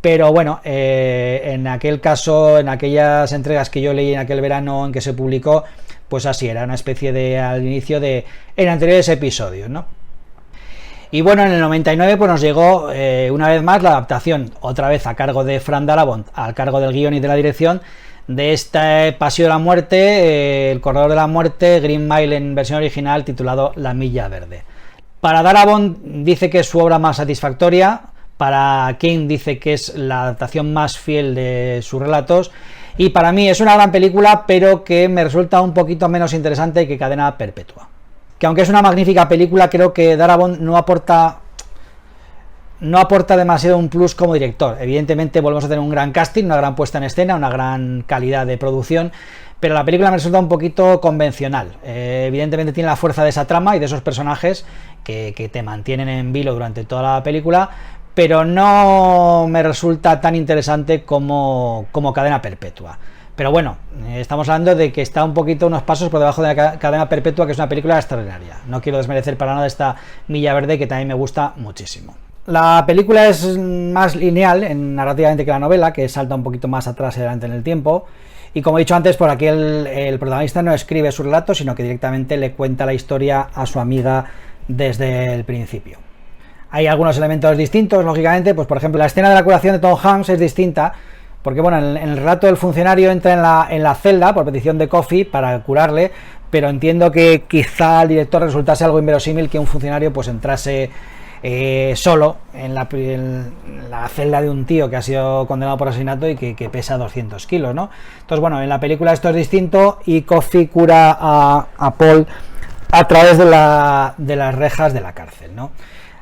Pero bueno, en aquel caso, en aquellas entregas que yo leí en aquel verano en que se publicó, pues así era, una especie de al inicio de en anteriores episodios, ¿no? Y bueno, en el 99 pues nos llegó una vez más la adaptación, otra vez a cargo de Frank Darabont, al cargo del guión y de la dirección, de este Paseo de la Muerte, el Corredor de la Muerte, Green Mile en versión original, titulado La Milla Verde. Para Darabont dice que es su obra más satisfactoria, para King dice que es la adaptación más fiel de sus relatos, y para mí es una gran película, pero que me resulta un poquito menos interesante que Cadena Perpetua. Que aunque es una magnífica película, creo que Darabont no aporta demasiado un plus como director. Evidentemente volvemos a tener un gran casting, una gran puesta en escena, una gran calidad de producción, pero la película me resulta un poquito convencional. Evidentemente tiene la fuerza de esa trama y de esos personajes que te mantienen en vilo durante toda la película, pero no me resulta tan interesante como Cadena Perpetua. Pero bueno, estamos hablando de que está un poquito unos pasos por debajo de la Cadena Perpetua, que es una película extraordinaria. No quiero desmerecer para nada esta Milla Verde, que también me gusta muchísimo. La película es más lineal narrativamente que la novela, que salta un poquito más atrás y adelante en el tiempo. Y como he dicho antes, por aquí el protagonista no escribe su relato, sino que directamente le cuenta la historia a su amiga desde el principio. Hay algunos elementos distintos, lógicamente, pues por ejemplo la escena de la curación de Tom Hanks es distinta, porque bueno, en el relato el funcionario entra en la celda por petición de Coffey para curarle, pero entiendo que quizá al director resultase algo inverosímil que un funcionario pues entrase solo en la celda de un tío que ha sido condenado por asesinato y que pesa 200 kilos, ¿no? Entonces bueno, en la película esto es distinto y Coffey cura a Paul a través de las rejas de la cárcel, ¿no?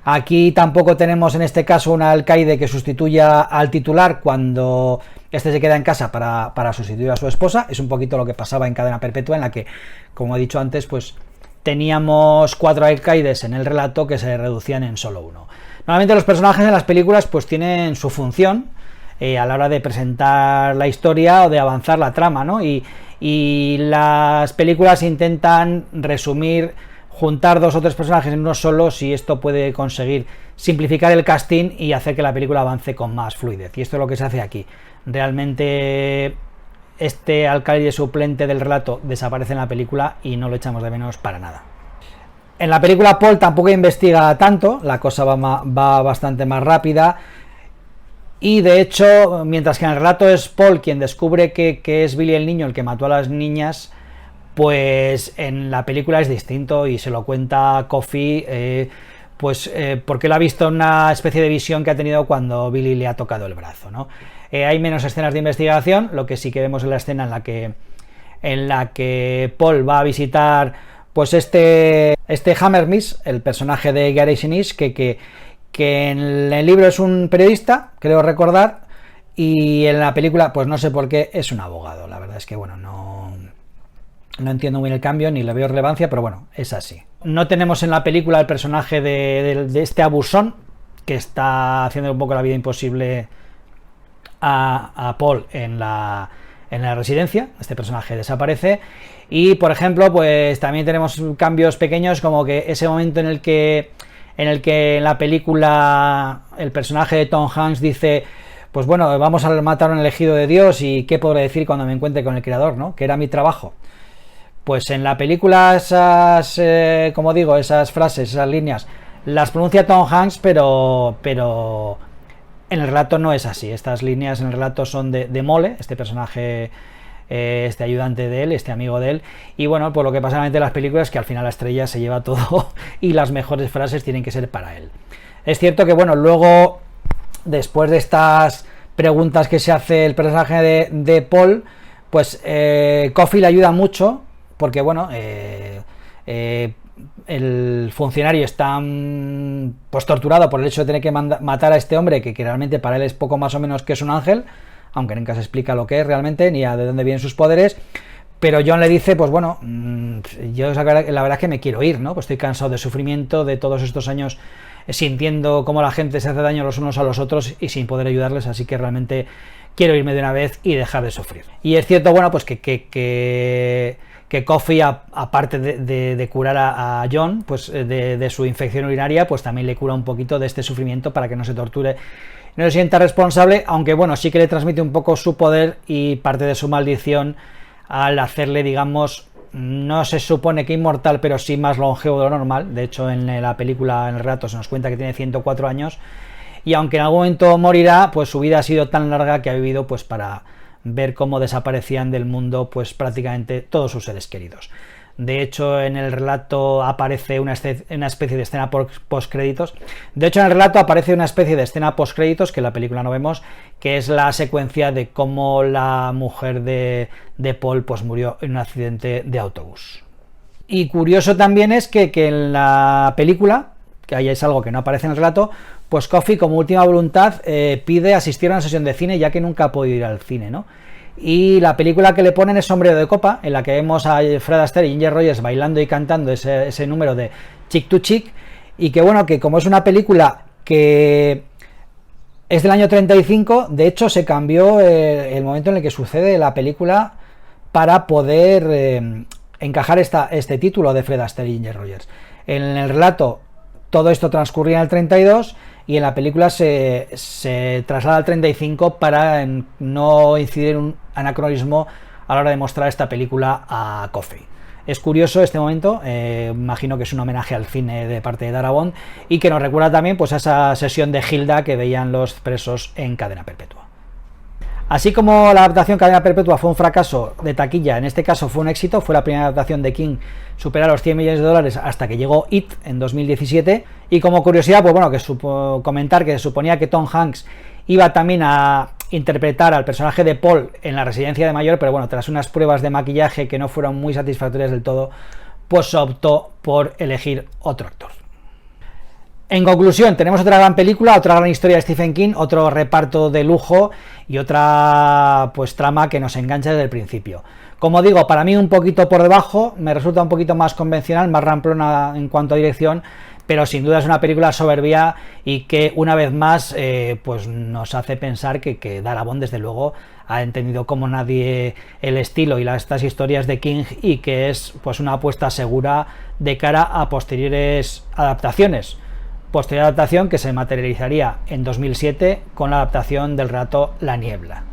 Aquí tampoco tenemos en este caso un alcaide que sustituya al titular cuando este se queda en casa para sustituir a su esposa. Es un poquito lo que pasaba en Cadena Perpetua, en la que, como he dicho antes, pues teníamos 4 alcaides en el relato que se reducían en solo uno. Normalmente los personajes en las películas pues tienen su función a la hora de presentar la historia o de avanzar la trama, ¿no? Y las películas intentan resumir, juntar 2 o 3 personajes en uno solo, si esto puede conseguir simplificar el casting y hacer que la película avance con más fluidez. Y esto es lo que se hace aquí. Realmente este alcaide suplente del relato desaparece en la película y no lo echamos de menos para nada. En la película Paul tampoco investiga tanto, la cosa va bastante más rápida. Y de hecho, mientras que en el relato es Paul quien descubre que es Billy el niño el que mató a las niñas, pues en la película es distinto y se lo cuenta Coffey, porque lo ha visto en una especie de visión que ha tenido cuando Billy le ha tocado el brazo, ¿no? Hay menos escenas de investigación, lo que sí que vemos en la escena en la que Paul va a visitar pues este Hammermiss, el personaje de Gary Sinise, que en el libro es un periodista, creo recordar, y en la película, pues no sé por qué, es un abogado. La verdad es que, bueno, no entiendo muy el cambio, ni le veo relevancia, pero bueno, es así. No tenemos en la película el personaje de este abusón, que está haciendo un poco la vida imposible a Paul en la residencia. Este personaje desaparece. Y, por ejemplo, pues también tenemos cambios pequeños, como que ese momento en el que en la película el personaje de Tom Hanks dice, pues bueno, vamos a matar a un elegido de Dios y qué podré decir cuando me encuentre con el creador, ¿no? Que era mi trabajo. Pues en la película esas, como digo, esas frases, esas líneas, las pronuncia Tom Hanks, pero en el relato no es así. Estas líneas en el relato son de Mole, este personaje, este ayudante de él, este amigo de él, y bueno, pues lo que pasa realmente en las películas es que al final la estrella se lleva todo y las mejores frases tienen que ser para él. Es cierto que bueno, luego, después de estas preguntas que se hace el personaje de Paul, pues Coffey le ayuda mucho, porque bueno, el funcionario está pues torturado por el hecho de tener que matar a este hombre que realmente para él es poco más o menos que es un ángel, aunque nunca se explica lo que es realmente ni de dónde vienen sus poderes. Pero John le dice, pues bueno, yo la verdad es que me quiero ir, ¿no? Pues estoy cansado de sufrimiento, de todos estos años sintiendo cómo la gente se hace daño los unos a los otros y sin poder ayudarles, así que realmente quiero irme de una vez y dejar de sufrir. Y es cierto, bueno, pues que Coffey, aparte de curar a John, pues de su infección urinaria, pues también le cura un poquito de este sufrimiento para que no se torture, no se sienta responsable, aunque bueno, sí que le transmite un poco su poder y parte de su maldición al hacerle, digamos, no se supone que inmortal, pero sí más longevo de lo normal. De hecho, en la película, en el relato, se nos cuenta que tiene 104 años, y aunque en algún momento morirá, pues su vida ha sido tan larga que ha vivido pues para ver cómo desaparecían del mundo pues prácticamente todos sus seres queridos. De hecho, en el relato aparece una especie de escena postcréditos. De hecho, en el relato aparece una especie de escena postcréditos que en la película no vemos, que es la secuencia de cómo la mujer de Paul pues murió en un accidente de autobús. Y curioso también es que en la película, que ahí es algo que no aparece en el relato, pues Coffey, como última voluntad, pide asistir a una sesión de cine, ya que nunca ha podido ir al cine, ¿no? Y la película que le ponen es Sombrero de Copa, en la que vemos a Fred Astaire y Ginger Rogers bailando y cantando ese número de Chick to Chick, y que bueno, que como es una película que es del año 35, de hecho se cambió el momento en el que sucede la película para poder encajar este título de Fred Astaire y Ginger Rogers. En el relato todo esto transcurría en el 32 y en la película se traslada al 35 para no incidir en un anacronismo a la hora de mostrar esta película a Coffey. Es curioso este momento, imagino que es un homenaje al cine de parte de Darabont y que nos recuerda también pues a esa sesión de Hilda que veían los presos en Cadena Perpetua. Así como la adaptación Cadena Perpetua fue un fracaso de taquilla, en este caso fue un éxito, fue la primera adaptación de King superar los 100 millones de dólares hasta que llegó It en 2017. Y como curiosidad, pues bueno, comentar que se suponía que Tom Hanks iba también a interpretar al personaje de Paul en La residencia de mayor, pero bueno, tras unas pruebas de maquillaje que no fueron muy satisfactorias del todo, pues optó por elegir otro actor. En conclusión, tenemos otra gran película, otra gran historia de Stephen King, otro reparto de lujo y otra pues trama que nos engancha desde el principio. Como digo, para mí un poquito por debajo, me resulta un poquito más convencional, más ramplona en cuanto a dirección, pero sin duda es una película soberbia y que una vez más pues nos hace pensar que Darabont desde luego ha entendido como nadie el estilo y estas historias de King y que es pues una apuesta segura de cara a posteriores adaptaciones. Posterior adaptación que se materializaría en 2007 con la adaptación del relato La niebla.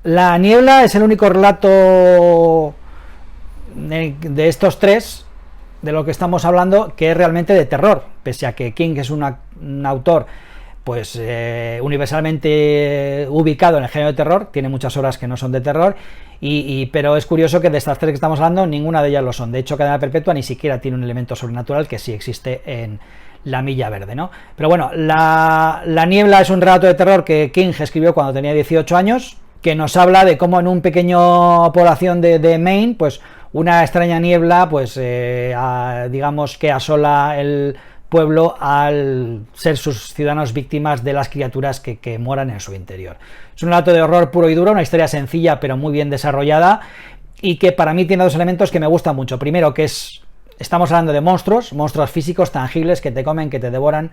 La niebla es el único relato de estos tres de lo que estamos hablando que es realmente de terror, pese a que King es un autor pues universalmente ubicado en el género de terror, tiene muchas obras que no son de terror, pero es curioso que de estas tres que estamos hablando, ninguna de ellas lo son. De hecho, Cadena Perpetua ni siquiera tiene un elemento sobrenatural que sí existe en La milla verde, ¿no? Pero bueno, la niebla es un relato de terror que King escribió cuando tenía 18 años, que nos habla de cómo en un pequeño población de Maine, pues una extraña niebla, pues digamos que asola el pueblo al ser sus ciudadanos víctimas de las criaturas que moran en su interior. Es un relato de horror puro y duro, una historia sencilla pero muy bien desarrollada y que para mí tiene dos elementos que me gustan mucho. Primero, que estamos hablando de monstruos físicos tangibles que te comen, que te devoran,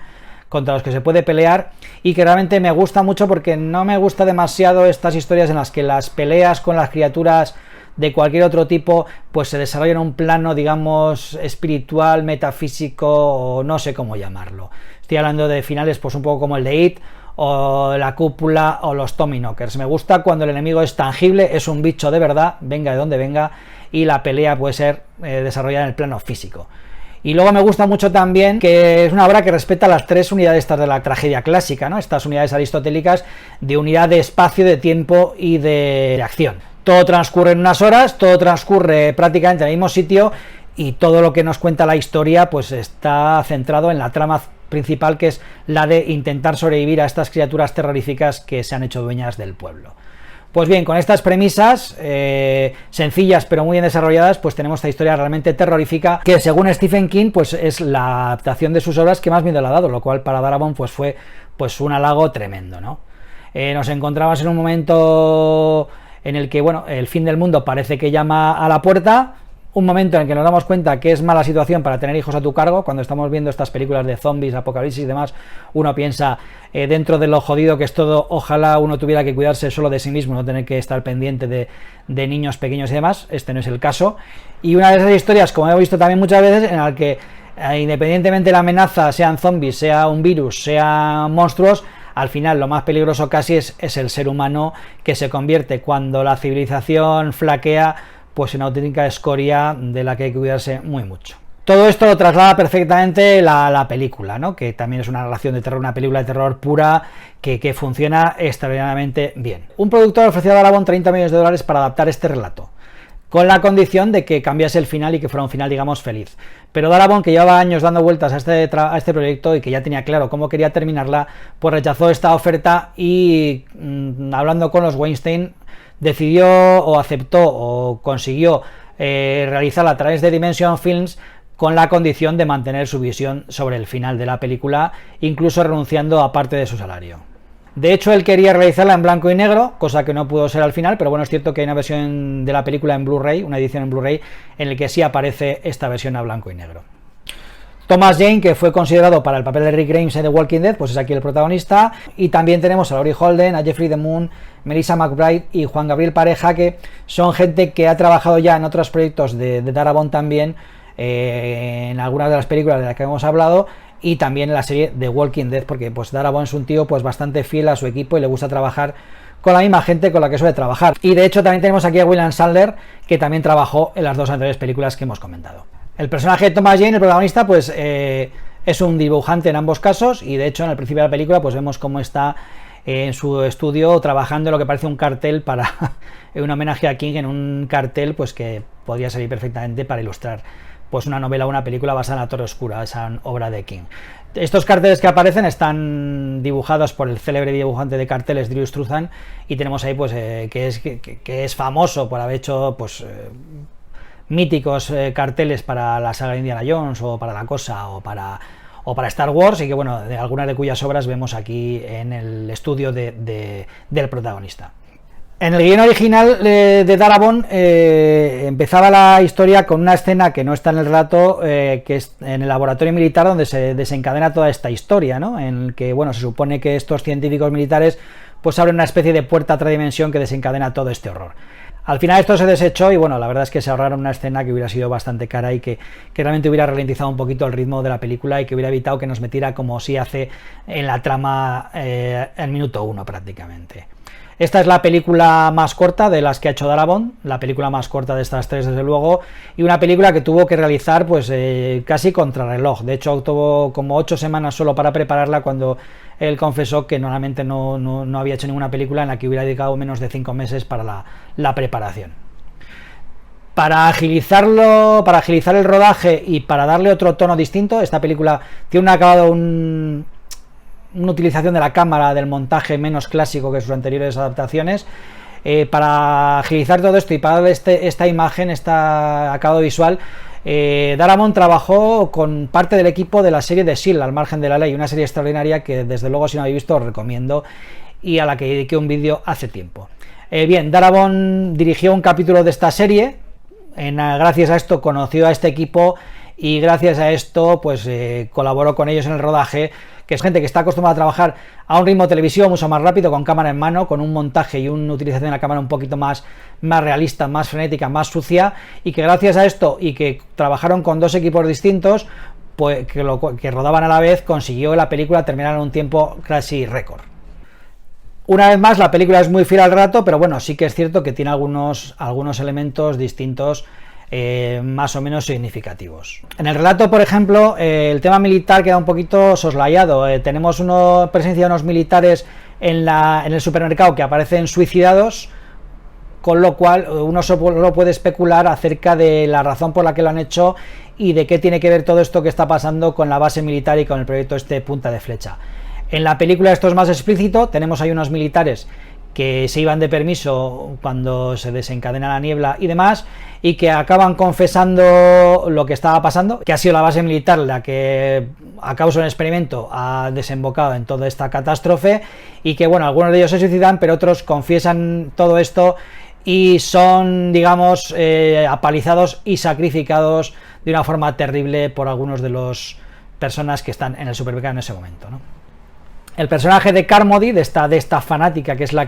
contra los que se puede pelear, y que realmente me gusta mucho porque no me gusta demasiado estas historias en las que las peleas con las criaturas de cualquier otro tipo pues se desarrolla en un plano, digamos, espiritual, metafísico, o no sé cómo llamarlo. Estoy hablando de finales pues un poco como el de It o La Cúpula o los Tommyknockers. Me gusta cuando el enemigo es tangible, es un bicho de verdad, venga de donde venga, y la pelea puede ser desarrollada en el plano físico. Y luego me gusta mucho también que es una obra que respeta las tres unidades estas de la tragedia clásica, ¿no? Estas unidades aristotélicas de unidad de espacio, de tiempo y de acción. Todo transcurre en unas horas, todo transcurre prácticamente en el mismo sitio y todo lo que nos cuenta la historia pues está centrado en la trama principal, que es la de intentar sobrevivir a estas criaturas terroríficas que se han hecho dueñas del pueblo. Pues bien, con estas premisas sencillas pero muy bien desarrolladas, pues tenemos esta historia realmente terrorífica que, según Stephen King, pues es la adaptación de sus obras que más miedo le ha dado, lo cual para Darabont pues fue pues un halago tremendo, ¿no? Nos encontramos en un momento en el que, bueno, el fin del mundo parece que llama a la puerta, un momento en el que nos damos cuenta que es mala situación para tener hijos a tu cargo. Cuando estamos viendo estas películas de zombies, apocalipsis y demás, uno piensa, dentro de lo jodido que es todo, ojalá uno tuviera que cuidarse solo de sí mismo, no tener que estar pendiente de niños pequeños y demás. Este no es el caso, y una de esas historias, como hemos visto también muchas veces, en la que independientemente de la amenaza, sean zombies, sea un virus, sean monstruos, al final lo más peligroso casi es el ser humano, que se convierte, cuando la civilización flaquea, pues en auténtica escoria de la que hay que cuidarse muy mucho. Todo esto lo traslada perfectamente la película, ¿no? Que también es una relación de terror, una película de terror pura que funciona extraordinariamente bien. Un productor ofreció a Darabont 30 millones de dólares para adaptar este relato, con la condición de que cambiase el final y que fuera un final, digamos, feliz. Pero Darabont, que llevaba años dando vueltas a este proyecto y que ya tenía claro cómo quería terminarla, pues rechazó esta oferta y, hablando con los Weinstein, decidió o aceptó o consiguió realizarla a través de Dimension Films, con la condición de mantener su visión sobre el final de la película, incluso renunciando a parte de su salario. De hecho, él quería realizarla en blanco y negro, cosa que no pudo ser al final, pero bueno, es cierto que hay una versión de la película en Blu-ray, una edición en Blu-ray, en la que sí aparece esta versión a blanco y negro. Thomas Jane, que fue considerado para el papel de Rick Grimes en The Walking Dead, pues es aquí el protagonista, y también tenemos a Laurie Holden, a Jeffrey DeMunn, Melissa McBride y Juan Gabriel Pareja, que son gente que ha trabajado ya en otros proyectos de Darabont también, en algunas de las películas de las que hemos hablado, y también en la serie The Walking Dead, porque pues Darabont es un tío pues bastante fiel a su equipo y le gusta trabajar con la misma gente con la que suele trabajar. Y de hecho también tenemos aquí a William Sadler, que también trabajó en las dos anteriores películas que hemos comentado. El personaje de Thomas Jane, el protagonista, pues es un dibujante en ambos casos, y de hecho en el principio de la película pues vemos cómo está en su estudio trabajando en lo que parece un cartel para un homenaje a King, en un cartel pues que podría servir perfectamente para ilustrar pues una novela o una película basada en La Torre Oscura, esa obra de King. Estos carteles que aparecen están dibujados por el célebre dibujante de carteles Drew Struzan, y tenemos ahí pues que es famoso por haber hecho pues míticos carteles para la saga de Indiana Jones, o para La Cosa, o para Star Wars, y que bueno, de algunas de cuyas obras vemos aquí en el estudio del protagonista. En el guion original de Darabont empezaba la historia con una escena que no está en el relato, que es en el laboratorio militar, donde se desencadena toda esta historia, ¿no? En el que bueno, se supone que estos científicos militares pues abren una especie de puerta a otra dimensión que desencadena todo este horror. Al final esto se desechó, y bueno, la verdad es que se ahorraron una escena que hubiera sido bastante cara y que realmente hubiera ralentizado un poquito el ritmo de la película, y que hubiera evitado que nos metiera, como sí hace en la trama, el minuto 1 prácticamente. Esta es la película más corta de las que ha hecho Darabont, la película más corta de estas tres desde luego, y una película que tuvo que realizar pues casi contrarreloj. De hecho tuvo como 8 semanas solo para prepararla, cuando él confesó que normalmente no había hecho ninguna película en la que hubiera dedicado menos de 5 meses para la preparación. Para agilizar el rodaje y para darle otro tono distinto, esta película tiene un acabado, una utilización de la cámara, del montaje menos clásico que sus anteriores adaptaciones. Para agilizar todo esto y para darle esta imagen, este acabado visual, Darabont trabajó con parte del equipo de la serie de S.H.I.E.L.D., Al margen de la ley, una serie extraordinaria que desde luego, si no habéis visto, os recomiendo, y a la que dediqué un vídeo hace tiempo. Bien, Darabont dirigió un capítulo de esta serie, gracias a esto conoció a este equipo, y gracias a esto pues colaboró con ellos en el rodaje, que es gente que está acostumbrada a trabajar a un ritmo de televisión mucho más rápido, con cámara en mano, con un montaje y una utilización de la cámara un poquito más realista, más frenética, más sucia, y que gracias a esto, y que trabajaron con dos equipos distintos, pues que rodaban a la vez, consiguió la película terminar en un tiempo casi récord. Una vez más, la película es muy fiel al relato, pero bueno, sí que es cierto que tiene algunos elementos distintos, más o menos significativos. En el relato, por ejemplo, el tema militar queda un poquito soslayado. Tenemos presencia de unos militares en el supermercado que aparecen suicidados, con lo cual uno solo puede especular acerca de la razón por la que lo han hecho y de qué tiene que ver todo esto que está pasando con la base militar y con el proyecto Punta de Flecha. En la película esto es más explícito. Tenemos ahí unos militares que se iban de permiso cuando se desencadena la niebla y demás, y que acaban confesando lo que estaba pasando, que ha sido la base militar la que, a causa de un experimento, ha desembocado en toda esta catástrofe, y que bueno, algunos de ellos se suicidan, pero otros confiesan todo esto y son, digamos, apalizados y sacrificados de una forma terrible por algunos de las personas que están en el supermercado en ese momento, ¿no? El personaje de Carmody, de esta fanática, que es la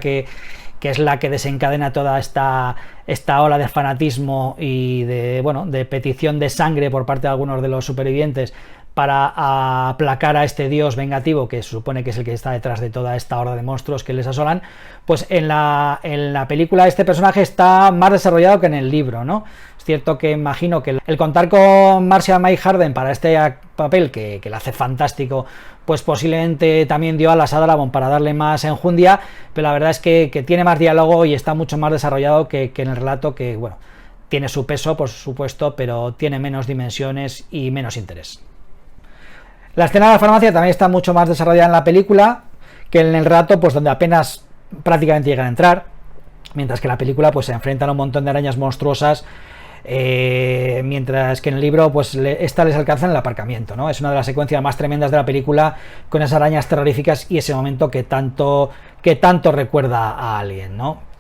que desencadena toda esta ola de fanatismo y de petición de sangre por parte de algunos de los supervivientes para aplacar a este dios vengativo, que se supone que es el que está detrás de toda esta horda de monstruos que les asolan, pues en la película este personaje está más desarrollado que en el libro, ¿no? Es cierto que imagino que el contar con Marcia May Harden para este papel, que la hace fantástico, pues posiblemente también dio alas a Darabont para darle más enjundia, pero la verdad es que tiene más diálogo y está mucho más desarrollado que en el relato, que bueno, tiene su peso por supuesto, pero tiene menos dimensiones y menos interés. La escena de la farmacia también está mucho más desarrollada en la película que en el relato, pues donde apenas prácticamente llegan a entrar, mientras que en la película pues se enfrentan a un montón de arañas monstruosas, mientras que en el libro pues esta les alcanza en el aparcamiento, ¿no? Es una de las secuencias más tremendas de la película, con esas arañas terroríficas y ese momento que tanto recuerda a Alien, ¿no?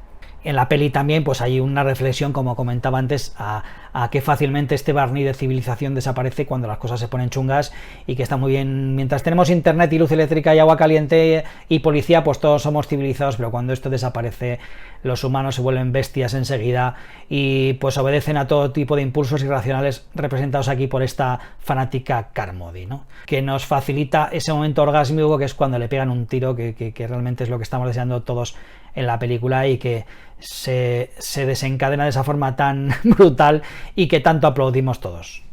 En la peli también pues hay una reflexión, como comentaba antes, a que fácilmente este barniz de civilización desaparece cuando las cosas se ponen chungas, y que está muy bien. Mientras tenemos internet y luz eléctrica y agua caliente y policía, pues todos somos civilizados, pero cuando esto desaparece, los humanos se vuelven bestias enseguida y pues obedecen a todo tipo de impulsos irracionales, representados aquí por esta fanática Carmody, ¿no? Que nos facilita ese momento orgásmico que es cuando le pegan un tiro, que realmente es lo que estamos deseando todos en la película y que se desencadena de esa forma tan brutal y que tanto aplaudimos todos.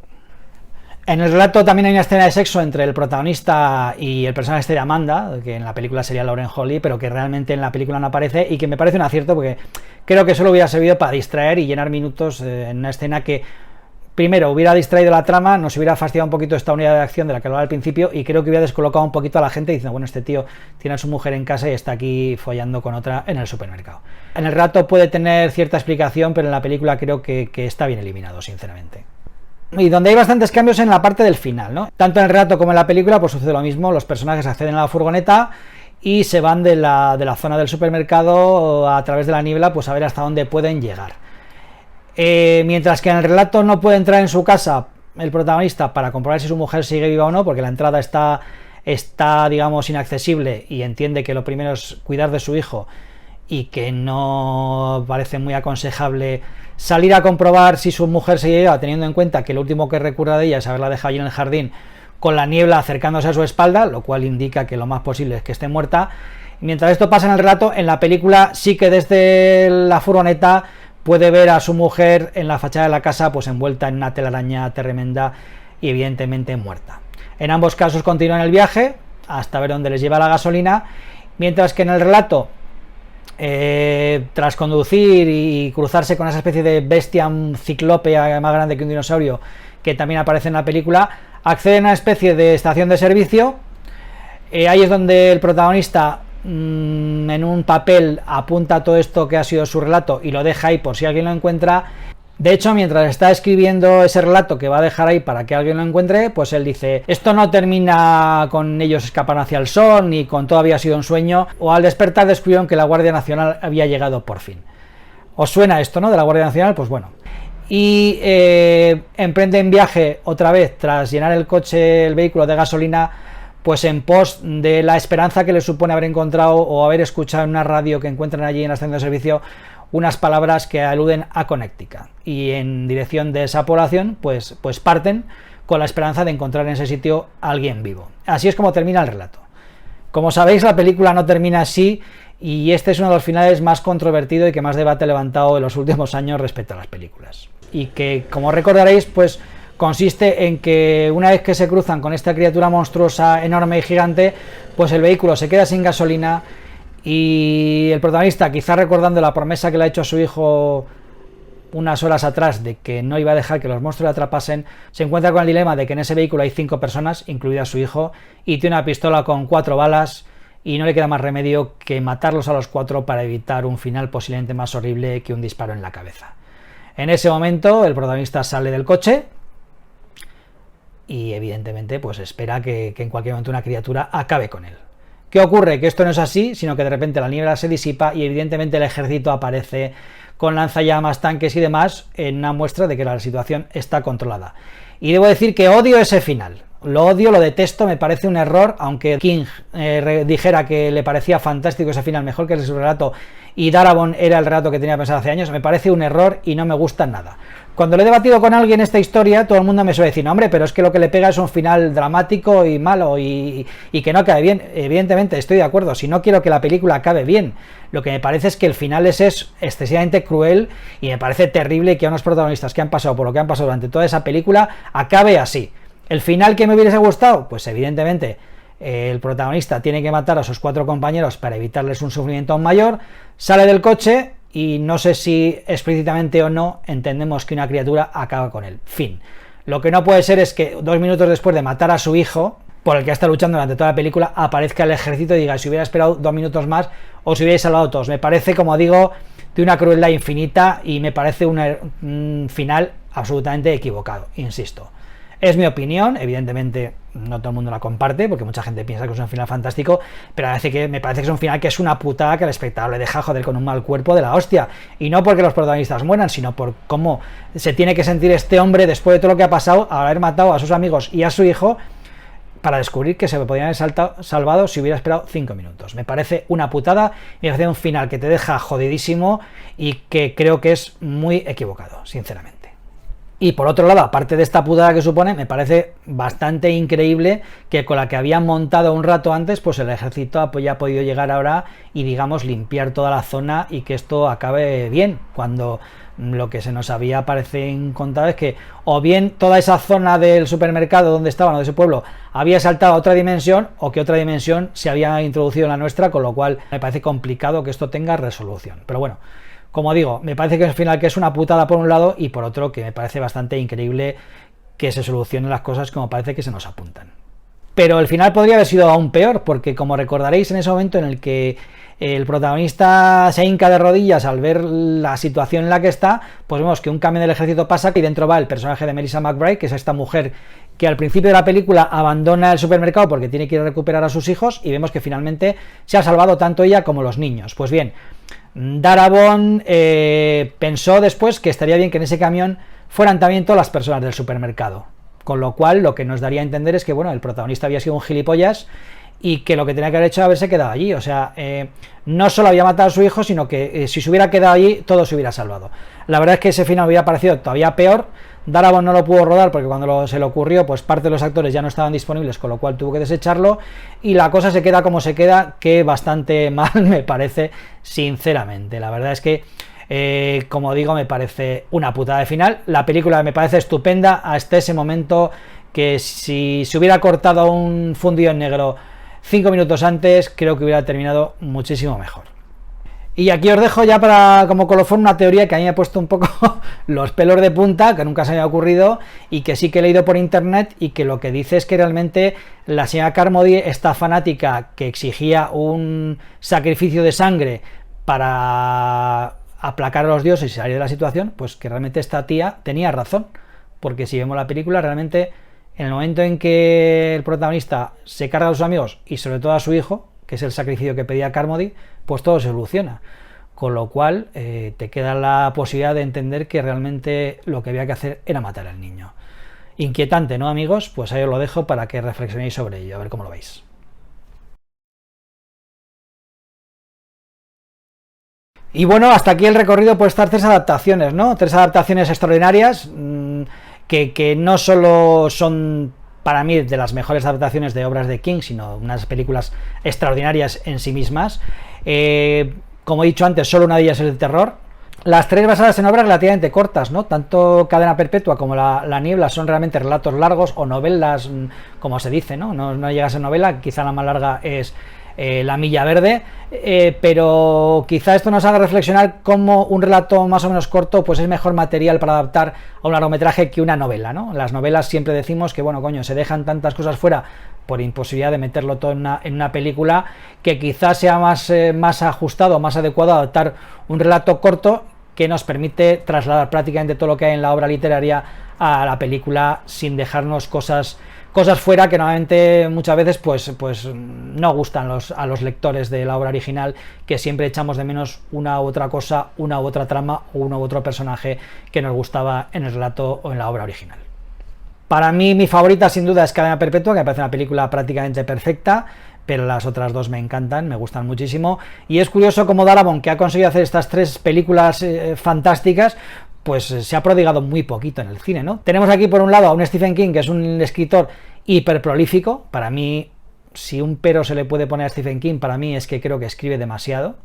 En el relato también hay una escena de sexo entre el protagonista y el personaje de Amanda, que en la película sería Lauren Holly, pero que realmente en la película no aparece, y que me parece un acierto porque creo que solo hubiera servido para distraer y llenar minutos en una escena que primero hubiera distraído la trama, nos hubiera fastidiado un poquito esta unidad de acción de la que hablaba al principio, y creo que hubiera descolocado un poquito a la gente diciendo, bueno, este tío tiene a su mujer en casa y está aquí follando con otra en el supermercado. En el relato puede tener cierta explicación, pero en la película creo que está bien eliminado, sinceramente. Y donde hay bastantes cambios en la parte del final, ¿no? Tanto en el relato como en la película pues sucede lo mismo, los personajes acceden a la furgoneta y se van de la zona del supermercado a través de la niebla pues a ver hasta dónde pueden llegar. Mientras que en el relato no puede entrar en su casa el protagonista para comprobar si su mujer sigue viva o no, porque la entrada está digamos inaccesible, y entiende que lo primero es cuidar de su hijo y que no parece muy aconsejable salir a comprobar si su mujer se lleva, teniendo en cuenta que lo último que recuerda de ella es haberla dejado allí en el jardín con la niebla acercándose a su espalda, lo cual indica que lo más posible es que esté muerta. Mientras esto pasa en el relato, en la película sí que desde la furgoneta puede ver a su mujer en la fachada de la casa pues envuelta en una telaraña tremenda y evidentemente muerta. En ambos casos continúan el viaje hasta ver dónde les lleva la gasolina, mientras que en el relato tras conducir y cruzarse con esa especie de bestia ciclópea más grande que un dinosaurio que también aparece en la película, acceden a una especie de estación de servicio. Ahí es donde el protagonista en un papel apunta todo esto que ha sido su relato y lo deja ahí por si alguien lo encuentra. De hecho, mientras está escribiendo ese relato que va a dejar ahí para que alguien lo encuentre, pues él dice, esto no termina con ellos escapando hacia el sol, ni con todo había sido un sueño, o al despertar descubrieron que la Guardia Nacional había llegado por fin. ¿Os suena esto, no? De la Guardia Nacional, pues bueno. Y emprenden viaje otra vez, tras llenar el coche, el vehículo de gasolina, pues en pos de la esperanza que les supone haber encontrado o haber escuchado en una radio que encuentran allí en la estación de servicio unas palabras que aluden a Connecticut, y en dirección de esa población pues parten con la esperanza de encontrar en ese sitio a alguien vivo. Así es como termina el relato. Como sabéis, la película no termina así, y este es uno de los finales más controvertido y que más debate ha levantado en los últimos años respecto a las películas, y que, como recordaréis, pues consiste en que una vez que se cruzan con esta criatura monstruosa, enorme y gigante, pues el vehículo se queda sin gasolina y el protagonista, quizá recordando la promesa que le ha hecho a su hijo unas horas atrás de que no iba a dejar que los monstruos le atrapasen, se encuentra con el dilema de que en ese vehículo hay 5 personas, incluida su hijo, y tiene una pistola con 4 balas y no le queda más remedio que matarlos a los 4 para evitar un final posiblemente más horrible que un disparo en la cabeza. En ese momento el protagonista sale del coche y evidentemente pues espera que en cualquier momento una criatura acabe con él. ¿Qué ocurre? Que esto no es así, sino que de repente la niebla se disipa y evidentemente el ejército aparece con lanzallamas, tanques y demás, en una muestra de que la situación está controlada. Y debo decir que odio ese final. Lo odio, lo detesto, me parece un error, aunque King dijera que le parecía fantástico ese final, mejor que su relato, y Darabont era el relato que tenía pensado hace años, me parece un error y no me gusta nada. Cuando lo he debatido con alguien esta historia, todo el mundo me suele decir, no, hombre, pero es que lo que le pega es un final dramático y malo y que no acabe bien. Evidentemente, estoy de acuerdo, si no quiero que la película acabe bien. Lo que me parece es que el final es excesivamente cruel y me parece terrible que a unos protagonistas que han pasado por lo que han pasado durante toda esa película acabe así. ¿El final que me hubiese gustado? Pues evidentemente el protagonista tiene que matar a sus 4 compañeros para evitarles un sufrimiento aún mayor, sale del coche y no sé si explícitamente o no entendemos que una criatura acaba con él. Fin. Lo que no puede ser es que 2 minutos después de matar a su hijo, por el que ha estado luchando durante toda la película, aparezca el ejército y diga, si hubiera esperado 2 minutos más os hubierais salvado todos. Me parece, como digo, de una crueldad infinita y me parece un final absolutamente equivocado, insisto. Es mi opinión, evidentemente no todo el mundo la comparte, porque mucha gente piensa que es un final fantástico, pero me parece que es un final que es una putada que al espectador le deja joder con un mal cuerpo de la hostia, y no porque los protagonistas mueran, sino por cómo se tiene que sentir este hombre después de todo lo que ha pasado, al haber matado a sus amigos y a su hijo, para descubrir que se podrían haber salvado si hubiera esperado 5 minutos. Me parece una putada, me parece un final que te deja jodidísimo y que creo que es muy equivocado, sinceramente. Y por otro lado, aparte de esta putada que supone, me parece bastante increíble que con la que habían montado un rato antes, pues el ejército ya ha podido llegar ahora y, digamos, limpiar toda la zona y que esto acabe bien, cuando lo que se nos había parece contado es que o bien toda esa zona del supermercado donde estaban, o de ese pueblo, había saltado a otra dimensión, o que otra dimensión se había introducido en la nuestra, con lo cual me parece complicado que esto tenga resolución. Pero bueno, como digo, me parece que al final que es una putada por un lado, y por otro que me parece bastante increíble que se solucionen las cosas como parece que se nos apuntan. Pero el final podría haber sido aún peor, porque como recordaréis, en ese momento en el que el protagonista se hinca de rodillas al ver la situación en la que está, pues vemos que un camión del ejército pasa y dentro va el personaje de Melissa McBride, que es esta mujer que al principio de la película abandona el supermercado porque tiene que ir a recuperar a sus hijos, y vemos que finalmente se ha salvado tanto ella como los niños. Pues bien, Darabont pensó después que estaría bien que en ese camión fueran también todas las personas del supermercado, con lo cual lo que nos daría a entender es que, bueno, el protagonista había sido un gilipollas y que lo que tenía que haber hecho es haberse quedado allí. O sea, no solo había matado a su hijo, sino que si se hubiera quedado allí todo se hubiera salvado. La verdad es que ese final me hubiera parecido todavía peor. Darabont no lo pudo rodar porque cuando se le ocurrió, pues parte de los actores ya no estaban disponibles, con lo cual tuvo que desecharlo, y la cosa se queda como se queda, que bastante mal me parece, sinceramente. La verdad es que, como digo, me parece una putada de final. La película me parece estupenda hasta ese momento, que si se hubiera cortado un fundido en negro 5 minutos antes, creo que hubiera terminado muchísimo mejor. Y aquí os dejo ya para como colofón una teoría que a mí me ha puesto un poco los pelos de punta, que nunca se me había ocurrido y que sí que he leído por internet, y que lo que dice es que realmente la señora Carmody, esta fanática que exigía un sacrificio de sangre para aplacar a los dioses y salir de la situación, pues que realmente esta tía tenía razón, porque si vemos la película, realmente en el momento en que el protagonista se carga a sus amigos y sobre todo a su hijo, que es el sacrificio que pedía Carmody, pues todo se soluciona. Con lo cual te queda la posibilidad de entender que realmente lo que había que hacer era matar al niño. Inquietante, ¿no, amigos? Pues ahí os lo dejo para que reflexionéis sobre ello, a ver cómo lo veis. Y bueno, hasta aquí el recorrido por estas 3 adaptaciones, ¿no? 3 adaptaciones extraordinarias, que no solo son para mí de las mejores adaptaciones de obras de King, sino unas películas extraordinarias en sí mismas. Como he dicho antes, solo una de ellas es de terror. Las 3 basadas en obras relativamente cortas, ¿no? Tanto Cadena Perpetua como La Niebla son realmente relatos largos, o novelas, como se dice, ¿no? No llega a ser novela, quizá la más larga es La Milla Verde, pero quizá esto nos haga reflexionar cómo un relato más o menos corto pues es mejor material para adaptar a un largometraje que una novela, ¿no? Las novelas siempre decimos que, bueno, coño, se dejan tantas cosas fuera por imposibilidad de meterlo todo en una película, que quizás sea más ajustado, más adecuado a adaptar un relato corto que nos permite trasladar prácticamente todo lo que hay en la obra literaria a la película sin dejarnos cosas fuera que normalmente muchas veces pues no gustan a los lectores de la obra original, que siempre echamos de menos una u otra cosa, una u otra trama o uno u otro personaje que nos gustaba en el relato o en la obra original. Para mí mi favorita sin duda es Cadena Perpetua, que me parece una película prácticamente perfecta, pero las otras 2 me encantan, me gustan muchísimo, y es curioso cómo Darabont, que ha conseguido hacer estas 3 películas fantásticas, pues se ha prodigado muy poquito en el cine, ¿no? Tenemos aquí por un lado a un Stephen King, que es un escritor hiper prolífico. Para mí, si un pero se le puede poner a Stephen King, para mí es que creo que escribe demasiado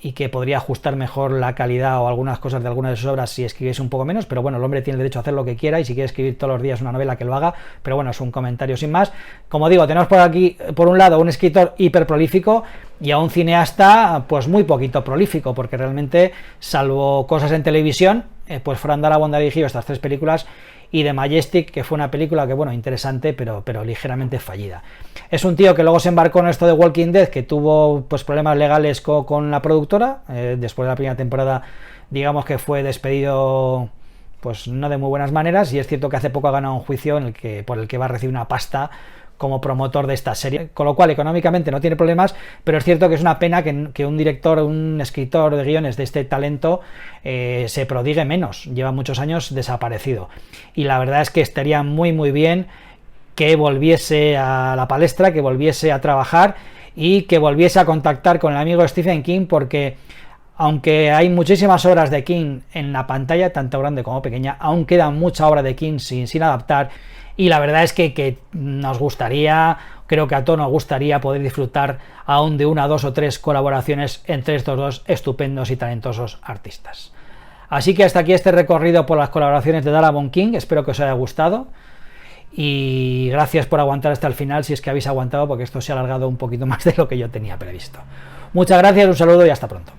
y que podría ajustar mejor la calidad o algunas cosas de algunas de sus obras si escribiese un poco menos, pero bueno, el hombre tiene el derecho a hacer lo que quiera, y si quiere escribir todos los días una novela, que lo haga, pero bueno, es un comentario sin más. Como digo, tenemos por aquí, por un lado, un escritor hiper prolífico y a un cineasta pues muy poquito prolífico, porque realmente, salvo cosas en televisión, pues Frank Darabont ha dirigido estas 3 películas, y The Majestic, que fue una película que, bueno, interesante, pero ligeramente fallida. Es un tío que luego se embarcó en esto de Walking Dead, que tuvo pues problemas legales con la productora. Después de la primera temporada, digamos que fue despedido pues no de muy buenas maneras, y es cierto que hace poco ha ganado un juicio por el que va a recibir una pasta como promotor de esta serie, con lo cual económicamente no tiene problemas, pero es cierto que es una pena que un director, un escritor de guiones de este talento se prodigue menos. Lleva muchos años desaparecido, y la verdad es que estaría muy muy bien que volviese a la palestra, que volviese a trabajar y que volviese a contactar con el amigo Stephen King, porque Aunque hay muchísimas obras de King en la pantalla, tanto grande como pequeña, aún queda mucha obra de King sin adaptar, y la verdad es que nos gustaría, creo que a todos nos gustaría poder disfrutar aún de una, dos o tres colaboraciones entre estos dos estupendos y talentosos artistas. Así que hasta aquí este recorrido por las colaboraciones de Dalabon King, espero que os haya gustado y gracias por aguantar hasta el final, si es que habéis aguantado, porque esto se ha alargado un poquito más de lo que yo tenía previsto. Muchas gracias, un saludo y hasta pronto.